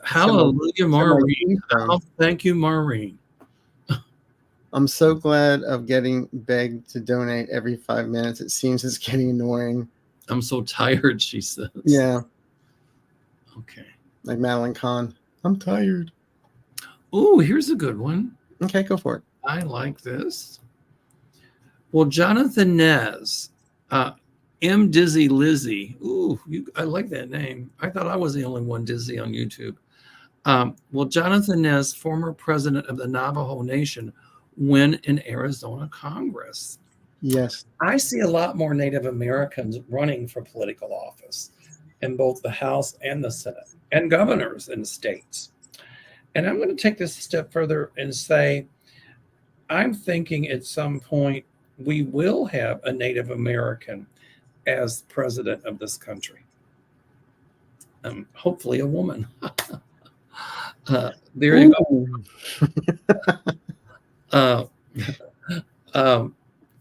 Hallelujah, Maureen. Thank you, Maureen. I'm so glad of getting begged to donate every 5 minutes. It seems it's getting annoying. I'm so tired, she says. Yeah. Okay. Like Madeline Kahn. I'm tired. Oh, here's a good one. Okay, go for it. I like this. Well, Jonathan Nez, M. Dizzy Lizzy. Ooh, I like that name. I thought I was the only one dizzy on YouTube. Well, Jonathan Nez, former president of the Navajo Nation, win in Arizona Congress. Yes. I see a lot more Native Americans running for political office in both the House and the Senate, and governors in states. And I'm going to take this a step further and say, I'm thinking at some point we will have a Native American as president of this country. Hopefully a woman. There you go.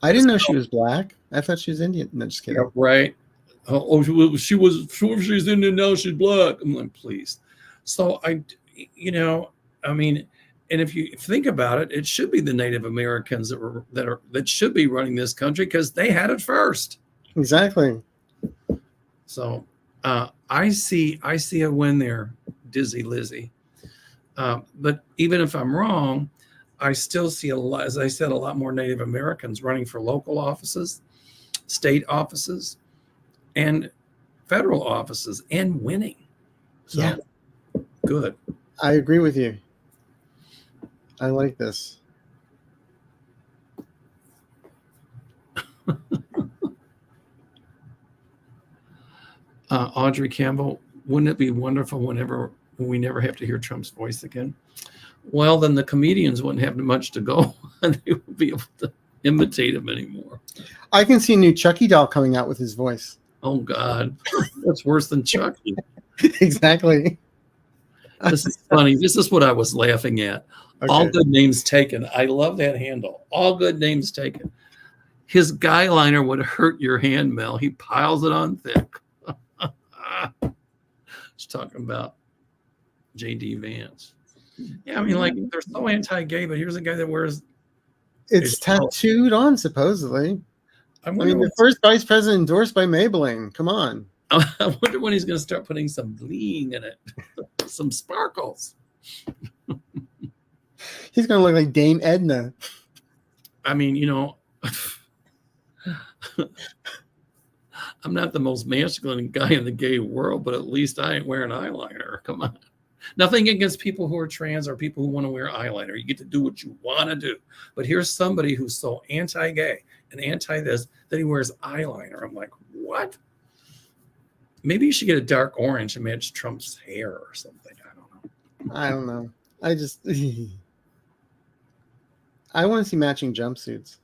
I didn't know she was black. I thought she was Indian. No, just kidding. Yeah, right. She's Indian, now she's black. I'm like, please. So and if you think about it, it should be the Native Americans that should be running this country because they had it first. Exactly. So I see a win there, Dizzy Lizzie. But even if I'm wrong, I still see a lot, as I said, a lot more Native Americans running for local offices, state offices, and federal offices, and winning. So Yeah. good. I agree with you. I like this. Audrey Campbell, wouldn't it be wonderful when we never have to hear Trump's voice again? Well, then the comedians wouldn't have much to go, and they wouldn't be able to imitate him anymore. I can see a new Chucky doll coming out with his voice. Oh God, that's worse than Chucky. Exactly. This is funny. This is what I was laughing at. Okay. All good names taken. I love that handle. All good names taken. His guy liner would hurt your hand, Mel. He piles it on thick. Just talking about J.D. Vance. Yeah, I mean, like, they're so anti-gay, but here's a guy that wears. It's tattooed on, supposedly. I mean, the first vice president endorsed by Maybelline. Come on. I wonder when he's going to start putting some bling in it, some sparkles. He's going to look like Dame Edna. I mean, you know, I'm not the most masculine guy in the gay world, but at least I ain't wearing eyeliner. Come on. Nothing against people who are trans or people who want to wear eyeliner. You get to do what you want to do. But here's somebody who's so anti-gay and anti-this that he wears eyeliner. I'm like, what? Maybe you should get a dark orange and match Trump's hair or something. I don't know. I just... I want to see matching jumpsuits.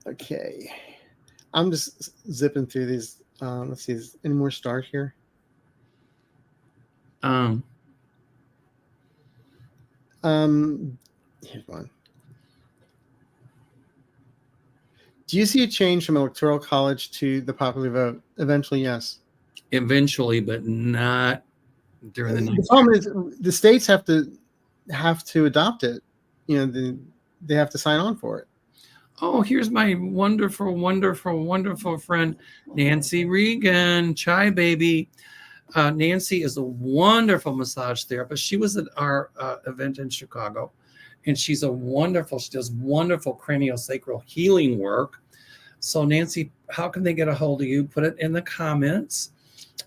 Okay. I'm just zipping through these. Let's see. Is any more start here? Here's one. Do you see a change from electoral college to the popular vote? Eventually, yes. Eventually, but not during the. The problem is the states have to adopt it. You know, they have to sign on for it. Oh, here's my wonderful, wonderful, wonderful friend, Nancy Regan. Chai baby. Nancy is a wonderful massage therapist. She was at our event in Chicago, and she does wonderful craniosacral healing work. So Nancy, how can they get a hold of you? Put it in the comments.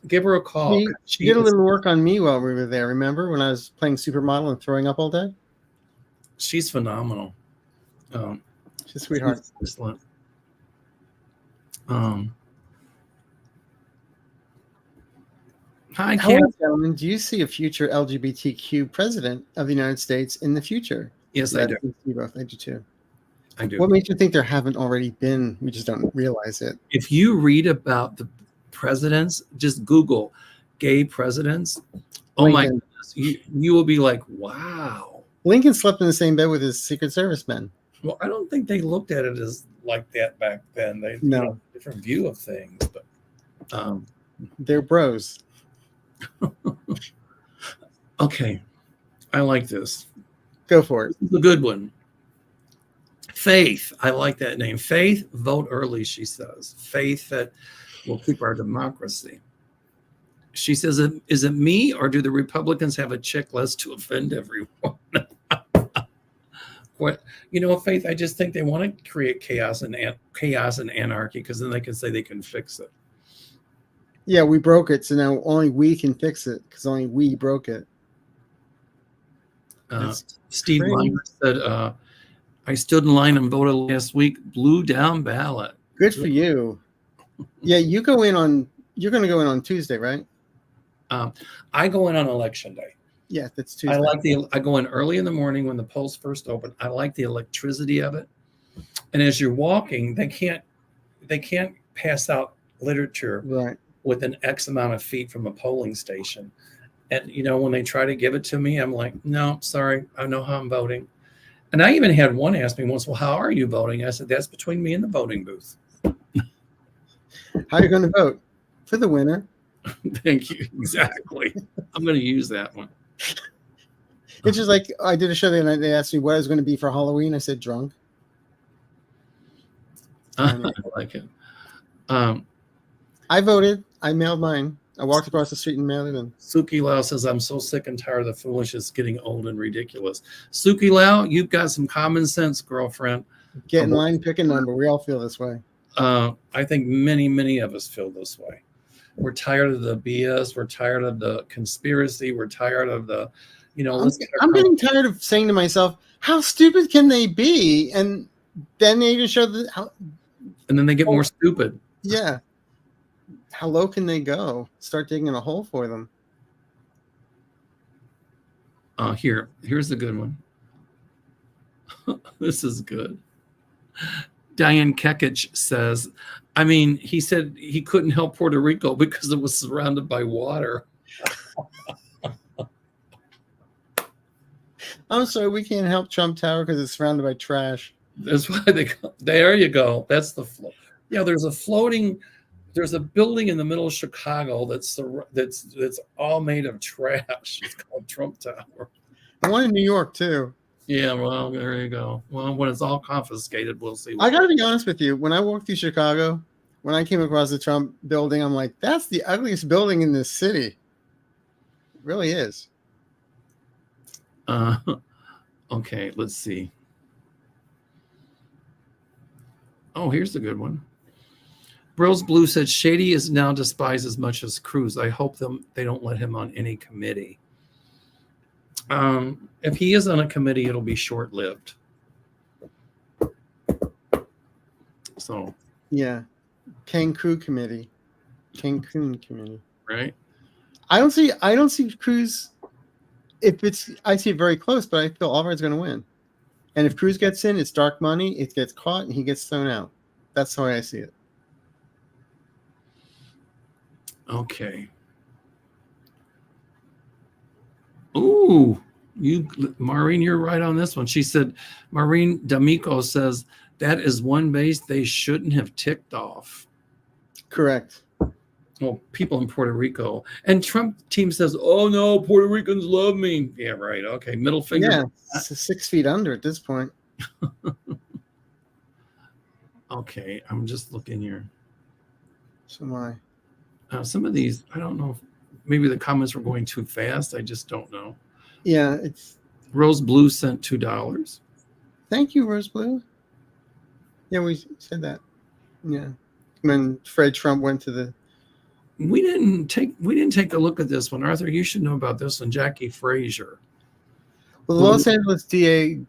Give her a call. She did a little work on me while we were there. Remember when I was playing supermodel and throwing up all day? She's phenomenal. She's a sweetheart. Excellent. Hi, gentlemen. Do you see a future LGBTQ president of the United States in the future? Yes, I do. I do too. I do. What makes you think there haven't already been? We just don't realize it. If you read about the presidents, just Google gay presidents. Oh my goodness. You will be like, wow. Lincoln slept in the same bed with his Secret Service men. Well, I don't think they looked at it as like that back then. They had a different view of things, but they're bros. Okay. I like this. Go for it. This is a good one. Faith. I like that name. Faith, vote early, she says. Faith that will keep our democracy. She says, is it me or do the Republicans have a checklist to offend everyone? What, Faith, I just think they want to create chaos and anarchy because then they can say they can fix it. Yeah, we broke it, so now only we can fix it because only we broke it. Steve Meyer said, I stood in line and voted last week, blue down ballot. Good for you. Yeah, you're going to go in on Tuesday, right? I go in on election day. Yeah, that's Tuesday. I go in early in the morning when the polls first open. I like the electricity of it. And as you're walking, they can't pass out literature within X amount of feet from a polling station. And when they try to give it to me, I'm like, no, sorry, I know how I'm voting. And I even had one ask me once, well, how are you voting? I said, that's between me and the voting booth. How are you going to vote? For the winner. Thank you. Exactly. I'm going to use that one. It's just like I did a show the other night. They asked me what I was going to be for Halloween. I said drunk. I like it. I voted. I mailed mine. I walked across the street and mailed it in. Suki Lau says, I'm so sick and tired of the foolishness getting old and ridiculous. Suki Lau, you've got some common sense, girlfriend. Get in line, pick a number. We all feel this way. I think many of us feel this way. We're tired of the BS. We're tired of the conspiracy. We're tired of the, I'm getting tired of saying to myself, how stupid can they be? And then they even show and then they get more stupid. Yeah. How low can they go? Start digging a hole for them. Here's the good one. This is good. Diane Kekich says, he said he couldn't help Puerto Rico because it was surrounded by water. I'm sorry, we can't help Trump Tower because it's surrounded by trash. That's why there you go. That's the flow. Yeah, there's a building in the middle of Chicago that's all made of trash. It's called Trump Tower. And one in New York too. Yeah, well, there you go. Well, when it's all confiscated, we'll see. I got to be honest with you. When I walked through Chicago, when I came across the Trump building, I'm like, that's the ugliest building in this city. It really is. Okay, let's see. Oh, here's a good one. Bros Blue said Shady is now despised as much as Cruz. I hope they don't let him on any committee. If he is on a committee, it'll be short-lived. So yeah, Cancun committee. Right. I don't see Cruz. I see it very close, but I feel Alvarez going to win. And if Cruz gets in, it's dark money. It gets caught, and he gets thrown out. That's the way I see it. Okay. Ooh, Maureen, you're right on this one. She said, Maureen D'Amico says that is one base they shouldn't have ticked off. Correct. Well, people in Puerto Rico. And Trump team says, oh no, Puerto Ricans love me. Yeah, right. Okay. Middle finger. Yeah, it's 6 feet under at this point. Okay. I'm just looking here. So am I. Some of these, I don't know if maybe the comments were going too fast. I just don't know. Yeah, it's Rose Blue sent $2. Thank you, Rose Blue. Yeah, we said that. Yeah. When Fred Trump went to the We didn't take a look at this one. Arthur, you should know about this one. Jackie Frazier. Will the Los Angeles DA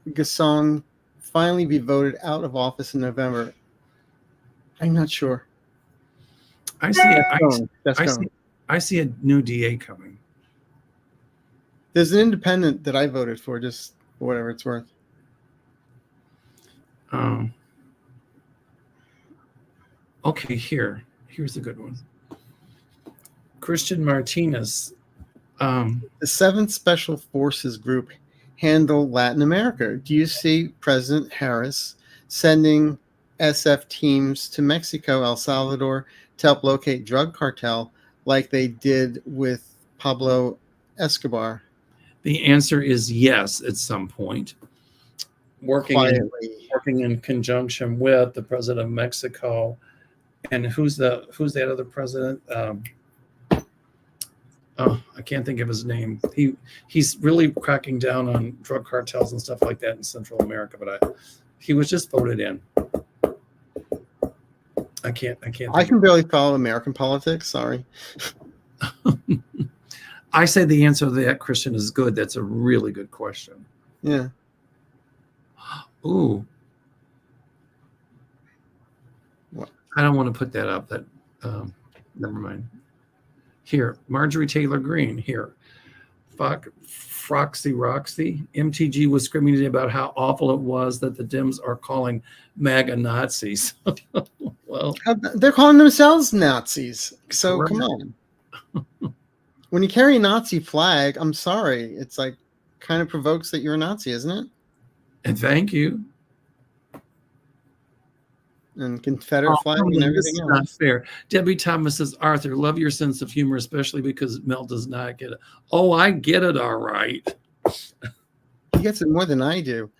Gasson finally be voted out of office in November? I'm not sure. I see a new DA coming. There's an independent that I voted for, just for whatever it's worth. Okay, here's a good one. Christian Martinez. The 7th Special Forces Group handle Latin America. Do you see President Harris sending SF teams to Mexico, El Salvador to help locate drug cartel like they did with Pablo Escobar? The answer is yes at some point. Working in conjunction with the president of Mexico. And who's that other president? I can't think of his name. He's really cracking down on drug cartels and stuff like that in Central America, but he was just voted in. I can barely follow American politics. Sorry. I say the answer to that, Christian, is good. That's a really good question. Yeah. Ooh. What? I don't want to put that up. That never mind. Here, Marjorie Taylor Greene. Here, Froxy Roxy. MTG was screaming today about how awful it was that the Dems are calling MAGA Nazis. Well, they're calling themselves Nazis. So correct. Come on. When you carry a Nazi flag, I'm sorry, it's like kind of provokes that you're a Nazi, isn't it? And thank you. And Confederate flag and everything else. Not fair. Debbie Thomas says, Arthur, love your sense of humor, especially because Mel does not get it. Oh, I get it all right. He gets it more than I do.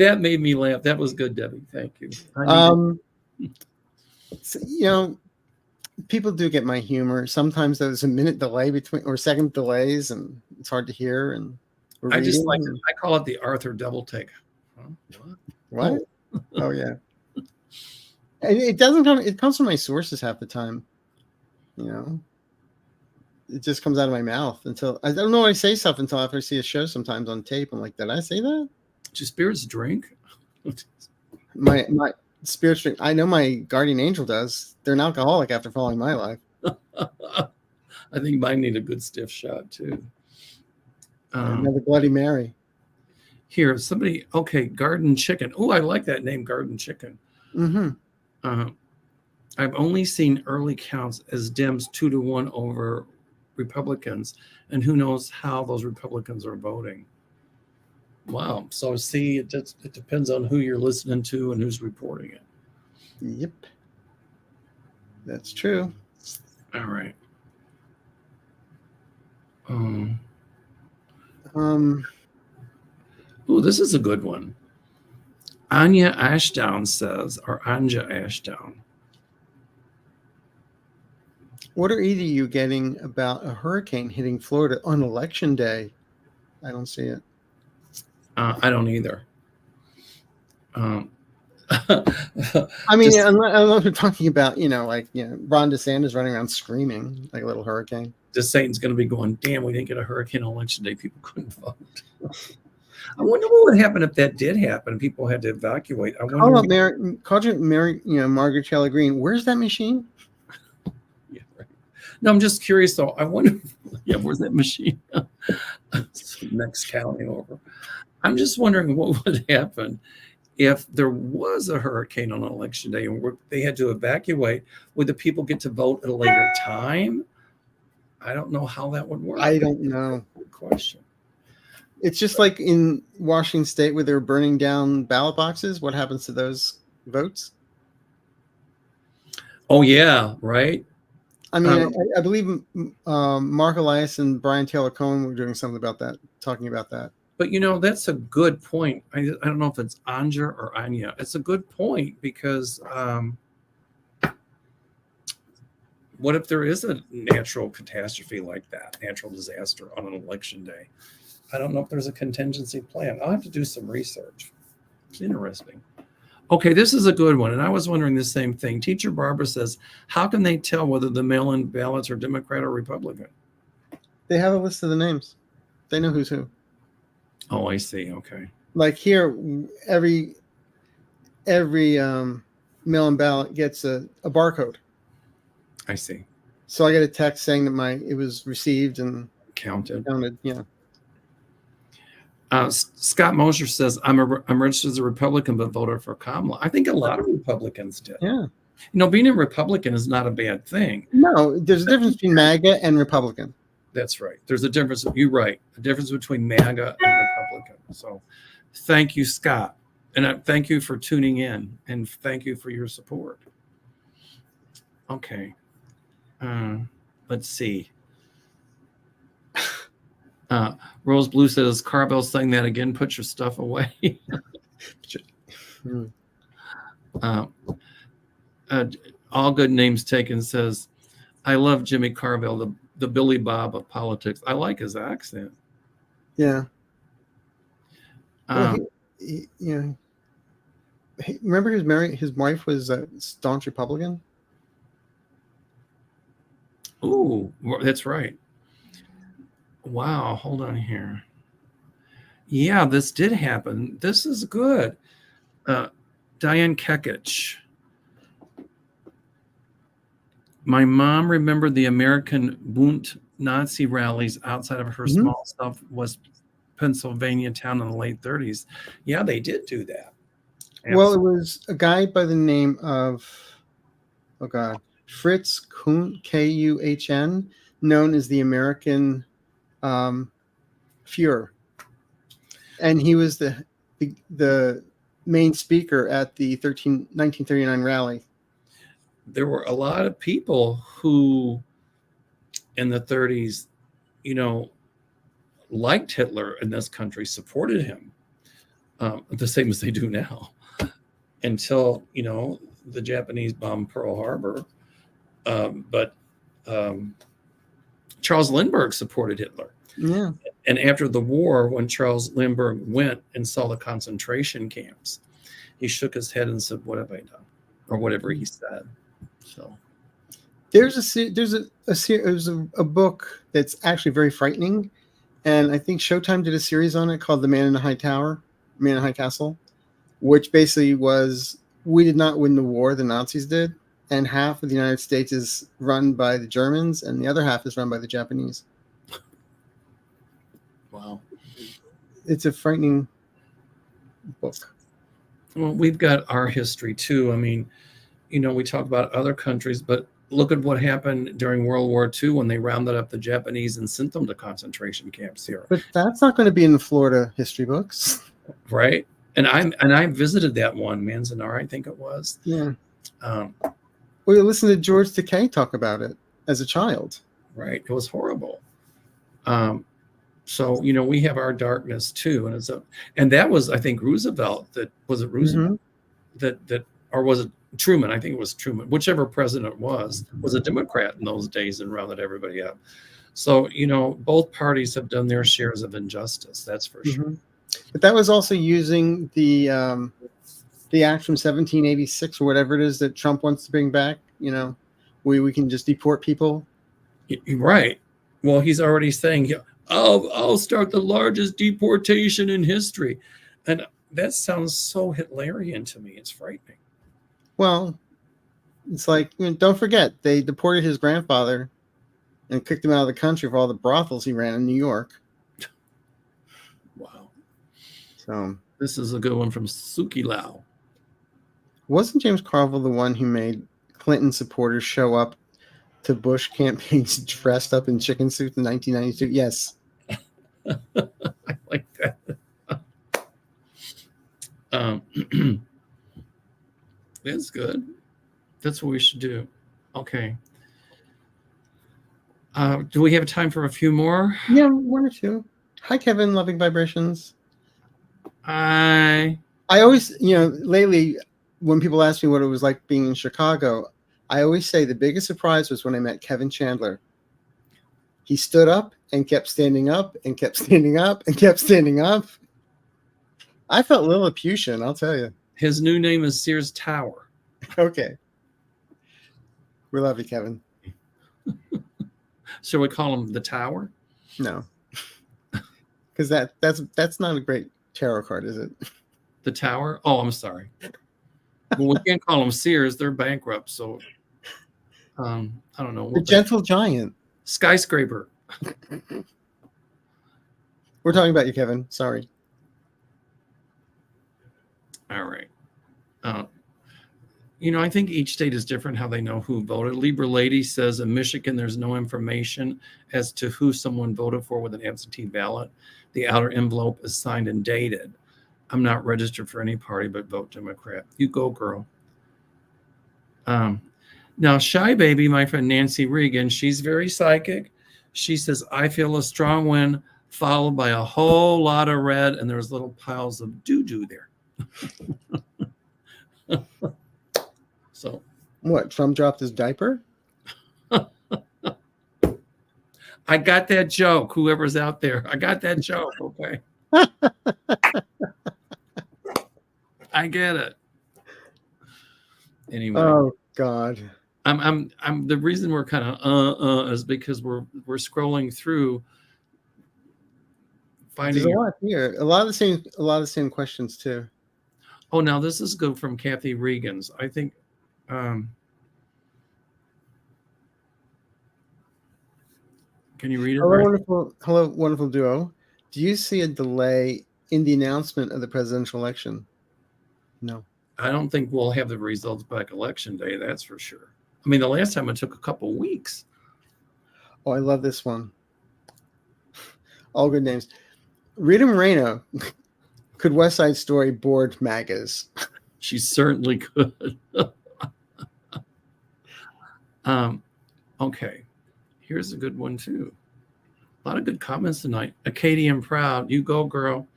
That made me laugh. That was good, Debbie. Thank you. So, people do get my humor. Sometimes there's a minute delay between or second delays, and it's hard to hear. And I just like it. I call it the Arthur double take. Huh? What? Oh yeah. And it doesn't come. It comes from my sources half the time. It just comes out of my mouth until I don't know. I say stuff until after I see a show. Sometimes on tape, I'm like, "Did I say that?" Do spirits drink? My spirits drink. I know my guardian angel does. They're an alcoholic after following my life. I think mine need a good stiff shot too. Another Bloody Mary. Here, somebody. Okay, Garden Chicken. Oh, I like that name, Garden Chicken. Mm-hmm. I've only seen early counts as Dems 2-1 over Republicans, and who knows how those Republicans are voting. Wow. So see, it depends on who you're listening to and who's reporting it. Yep. That's true. All right. Oh, this is a good one. Anya Ashdown says, or Anja Ashdown. What are either of you getting about a hurricane hitting Florida on Election Day? I don't see it. I don't either. I mean, I don't know if we're talking about, Ron DeSantis running around screaming like a little hurricane. DeSantis going to be going, damn, we didn't get a hurricane on Election Day. People couldn't vote. I wonder what would happen if that did happen. People had to evacuate. I wonder. Margaret Taylor Greene. Where's that machine? Yeah, right. No, I'm just curious though. I wonder. Yeah, where's that machine? Next county over. I'm just wondering what would happen if there was a hurricane on Election Day and they had to evacuate. Would the people get to vote at a later time? I don't know how that would work. I don't know. Good question. It's just like in Washington State where they're burning down ballot boxes. What happens to those votes? Oh, yeah, right. I mean, I believe Mark Elias and Brian Taylor Cohen were doing something about that, talking about that. But, that's a good point. I don't know if it's Anja or Anya. It's a good point because what if there is a natural catastrophe like that, natural disaster on an election day? I don't know if there's a contingency plan. I'll have to do some research. It's interesting. Okay, this is a good one. And I was wondering the same thing. Teacher Barbara says, how can they tell whether the mail-in ballots are Democrat or Republican? They have a list of the names. They know who's who. Oh, I see. Okay. Like here, every mail-in ballot gets a barcode. I see. So I get a text saying that it was received and counted. Yeah. Scott Mosher says, I'm registered as a Republican, but voted for Kamala. I think a lot of Republicans did. Yeah. Being a Republican is not a bad thing. No, there's a difference between MAGA and Republican. That's right. There's a difference. You're right. A difference between MAGA and Republican. So thank you, Scott. And thank you for tuning in. And thank you for your support. Okay. Let's see. Rose Blue says, Carvel's saying that again, put your stuff away. All good names taken says, I love Jimmy Carville, the Billy Bob of politics. I like his accent. Yeah. Well, remember he was married, his wife was a staunch Republican? Ooh, that's right. Wow, hold on here. Yeah, this did happen. This is good. Diane Kekich. My mom remembered the American Bund Nazi rallies outside of her small Southwest Pennsylvania town in the late 30s. Yeah, they did do that. Absolutely. Well, it was a guy by the name of, Fritz Kuhn, Kuhn, known as the American Fuhrer. And he was the main speaker at the 1939 rally. There were a lot of people who in the 30s, liked Hitler in this country, supported him. the same as they do now, until, the Japanese bombed Pearl Harbor. But Charles Lindbergh supported Hitler. Yeah. And after the war, when Charles Lindbergh went and saw the concentration camps, he shook his head and said, "What have I done?" Or whatever he said. So There's a book that's actually very frightening, and I think Showtime did a series on it called "The Man in the High Tower," Man in the High Castle, which basically was, we did not win the war, the Nazis did, and half of the United States is run by the Germans, and the other half is run by the Japanese. wow. It's a frightening book. Well, we've got our history too. I mean, we talk about other countries, but look at what happened during World War II when they rounded up the Japanese and sent them to concentration camps here. But that's not going to be in the Florida history books, right? And I visited that one, Manzanar, I think it was. Yeah. Well, you listen to George Takei talk about it as a child. Right. It was horrible. So, we have our darkness too. And that was, I think, Roosevelt. Was it Roosevelt? Mm-hmm. Or was it Truman? I think it was Truman. Whichever president was a Democrat in those days and rounded everybody up. So, both parties have done their shares of injustice. That's for sure. Mm-hmm. But that was also using the act from 1786 or whatever it is that Trump wants to bring back. We can just deport people. Right. Well, he's already saying, I'll start the largest deportation in history. And that sounds so Hitlerian to me. It's frightening. Well, it's like, don't forget, they deported his grandfather and kicked him out of the country for all the brothels he ran in New York. Wow. So this is a good one from Suki Lau. Wasn't James Carville the one who made Clinton supporters show up to Bush campaigns dressed up in chicken suits in 1992? Yes. I like that. That's good. That's what we should do. Okay. Do we have time for a few more? Yeah, one or two. Hi, Kevin. Loving Vibrations. Hi. I always, lately, when people ask me what it was like being in Chicago, I always say the biggest surprise was when I met Kevin Chandler. He stood up and kept standing up and kept standing up and kept standing up. I felt Lilliputian, I'll tell you. His new name is Sears Tower. Okay. We love you, Kevin. Shall we call him the Tower? No. Because that's not a great tarot card, is it? The Tower? Oh, I'm sorry. Well, we can't call them Sears. They're bankrupt. So I don't know. The Gentle Giant. Skyscraper. We're talking about you, Kevin. Sorry. All right. I think each state is different how they know who voted. Libra Lady says in Michigan, there's no information as to who someone voted for with an absentee ballot. The outer envelope is signed and dated. I'm not registered for any party, but vote Democrat. You go, girl. Now, Shy Baby, my friend Nancy Regan, she's very psychic. She says, I feel a strong wind followed by a whole lot of red, and there's little piles of doo-doo there. So, what? Trump dropped his diaper? I got that joke. Whoever's out there, I got that joke. Okay. I get it. Anyway. Oh God. I'm the reason we're kind of is because we're scrolling through finding There's a lot here. A lot of the same questions too. Oh, now this is good from Kathy Regan's. I think can you read it? Hello, wonderful duo. Do you see a delay in the announcement of the presidential election? No. I don't think we'll have the results back election day, that's for sure. I mean, the last time it took a couple weeks. Oh, I love this one. All good names. Rita Moreno. Could West Side Story board MAGAs? She certainly could. Okay. Here's a good one, too. A lot of good comments tonight. Acadian Proud. You go, girl.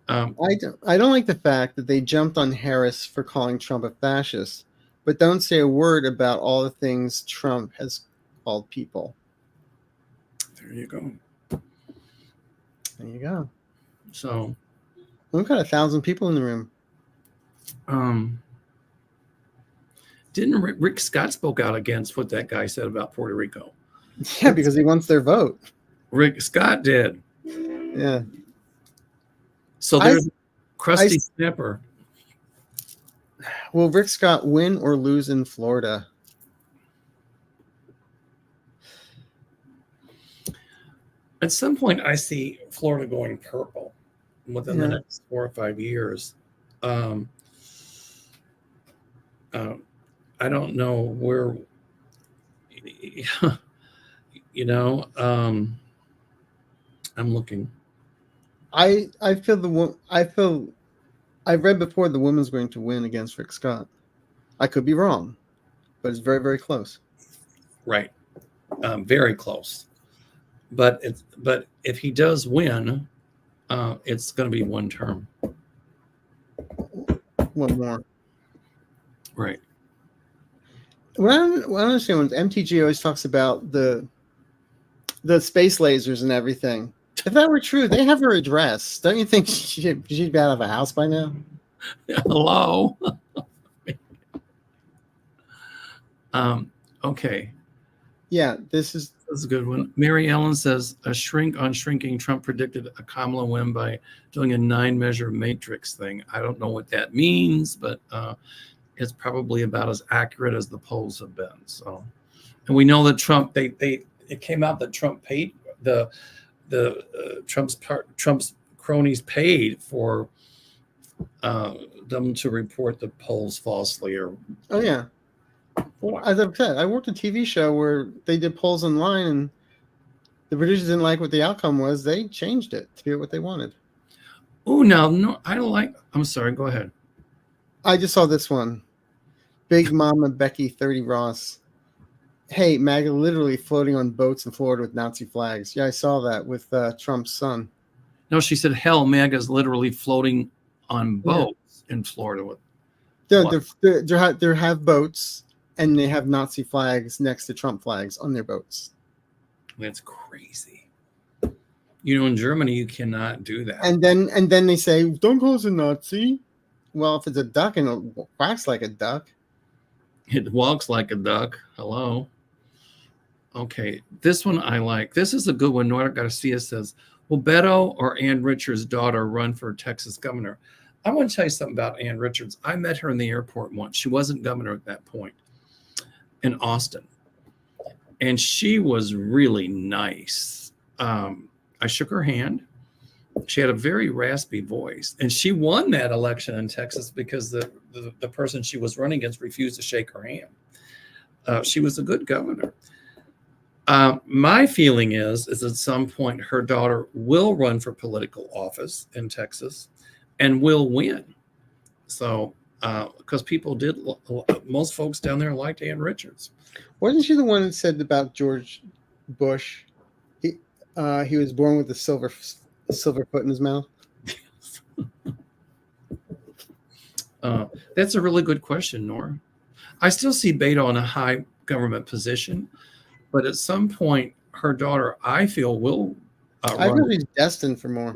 I don't like the fact that they jumped on Harris for calling Trump a fascist, but don't say a word about all the things Trump has called people. There you go. There you go. So we've got 1,000 people in the room. Didn't Rick Scott spoke out against what that guy said about Puerto Rico? Yeah, because he wants their vote. Rick Scott did. Yeah. So there's Krusty Snapper. Will Rick Scott win or lose in Florida? At some point, I see Florida going purple within the next 4 or 5 years. I don't know where, I'm looking. I feel I've read before the woman's going to win against Rick Scott. I could be wrong, but it's very, very close. Right. Very close. But if he does win, it's going to be one term. One more. Right. What I don't understand when MTG always talks about the space lasers and everything. If that were true, they have her address. Don't you think she'd be out of a house by now? Hello. Okay. Yeah, this is a good one. Mary Ellen says a shrink on shrinking. Trump predicted a Kamala win by doing a 9-measure matrix thing. I don't know what that means, but it's probably about as accurate as the polls have been. So, and we know that Trump, it came out that Trump paid Trump's cronies paid for them to report the polls falsely. Oh yeah. Well, as I've said, I worked a TV show where they did polls online, and the producers didn't like what the outcome was. They changed it to be what they wanted. Oh no, I don't like. I'm sorry. Go ahead. I just saw this one. Big Mama Becky 30 Ross. Hey, MAGA literally floating on boats in Florida with Nazi flags. Yeah, I saw that with Trump's son. No, she said, hell, MAGA is literally floating on boats in Florida with. They have boats, and they have Nazi flags next to Trump flags on their boats. That's crazy. In Germany, you cannot do that. And then they say, don't call us a Nazi. Well, if it's a duck and it quacks like a duck. It walks like a duck. Hello. Okay, this one I like. This is a good one. Nora Garcia says, will Beto or Ann Richards' daughter run for Texas governor? I want to tell you something about Ann Richards. I met her in the airport once. She wasn't governor at that point in Austin. And she was really nice. I shook her hand. She had a very raspy voice. And she won that election in Texas because the person she was running against refused to shake her hand. She was a good governor. My feeling is at some point her daughter will run for political office in Texas and will win. So, because most folks down there liked Ann Richards. Wasn't she the one that said about George Bush? He was born with a silver foot in his mouth. That's a really good question, Nora. I still see Beto in a high government position, but at some point, her daughter, I feel, will. I feel she's destined for more.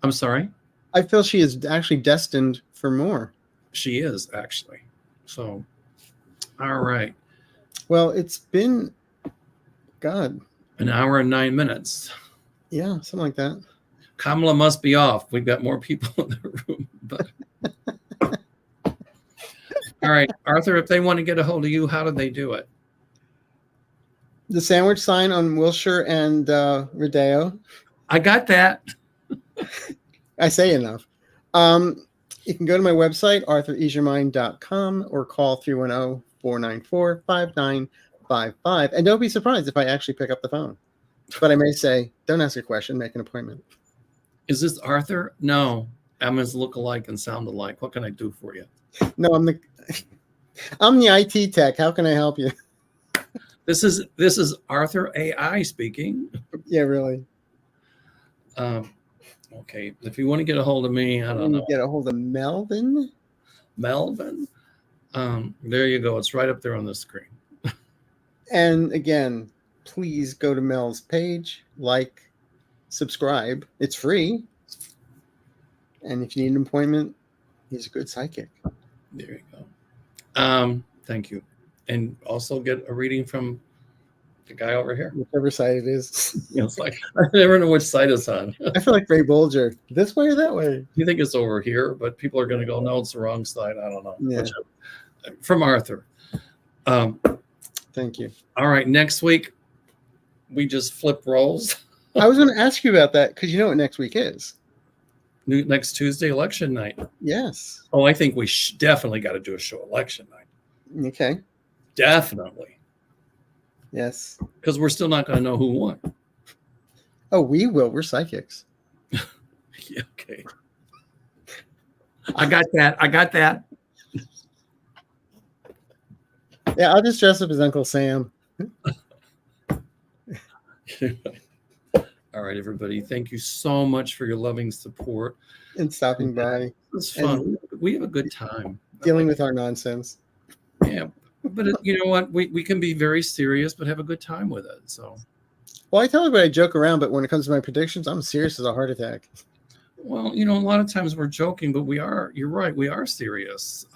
I'm sorry? I feel she is actually destined for more. She is, actually. So, all right. Well, it's been, God. An hour and 9 minutes. Yeah, something like that. Kamala must be off. We've got more people in the room. But all right, Arthur, if they want to get a hold of you, how do they do it? The sandwich sign on Wilshire and Rodeo. I got that. I say enough. You can go to my website, arthureaseyourmind.com, or call 310-494-5955. And don't be surprised if I actually pick up the phone. But I may say, don't ask a question, make an appointment. Is this Arthur? No. I'm his look-alike and sound alike. What can I do for you? No, I'm the IT tech. How can I help you? This is Arthur AI speaking. Yeah, really. Okay. If you want to get a hold of me, I don't know. Get a hold of Melvin. Melvin. There you go. It's right up there on the screen. And again, please go to Mel's page, like, subscribe. It's free. And if you need an appointment, he's a good psychic. There you go. Thank you. And also get a reading from the guy over here. Whichever side it is. It's like, I never know which side it's on. I feel like Ray Bolger. This way or that way? You think it's over here, but people are going to go, no, it's the wrong side. I don't know. Yeah. From Arthur. Thank you. All right. Next week, we just flip roles. I was going to ask you about that because you know what next week is. Next Tuesday, election night. Yes. Oh, I think we definitely got to do a show election night. Okay. Definitely. Yes. Because we're still not going to know who won. Oh, we will. We're psychics. Yeah, okay. I got that. Yeah, I'll just dress up as Uncle Sam. All right, everybody. Thank you so much for your loving support. And stopping by. It was fun. We have a good time. Dealing with our nonsense. Yeah. But you know what? We can be very serious, but have a good time with it. So. Well, I tell everybody I joke around, but when it comes to my predictions, I'm serious as a heart attack. Well, a lot of times we're joking, but you're right. We are serious.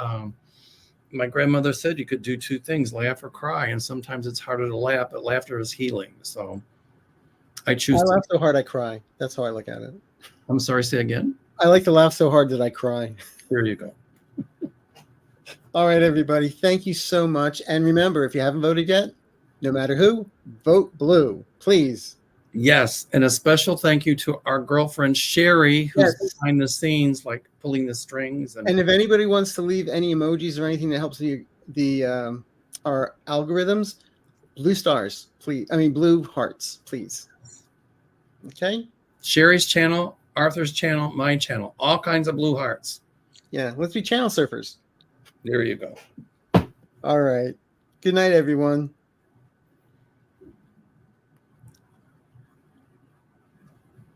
My grandmother said you could do two things, laugh or cry. And sometimes it's harder to laugh, but laughter is healing. So I laugh so hard I cry. That's how I look at it. I'm sorry, say again? I like to laugh so hard that I cry. There you go. All right, everybody. Thank you so much. And remember, if you haven't voted yet, no matter who, vote blue, please. Yes. And a special thank you to our girlfriend, Sherry, who's Yes. behind the scenes, like pulling the strings. And if anybody wants to leave any emojis or anything that helps our algorithms, blue stars, please. I mean, blue hearts, please. Okay? Sherry's channel, Arthur's channel, my channel, all kinds of blue hearts. Yeah, let's be channel surfers. There you go. All right. Good night, everyone.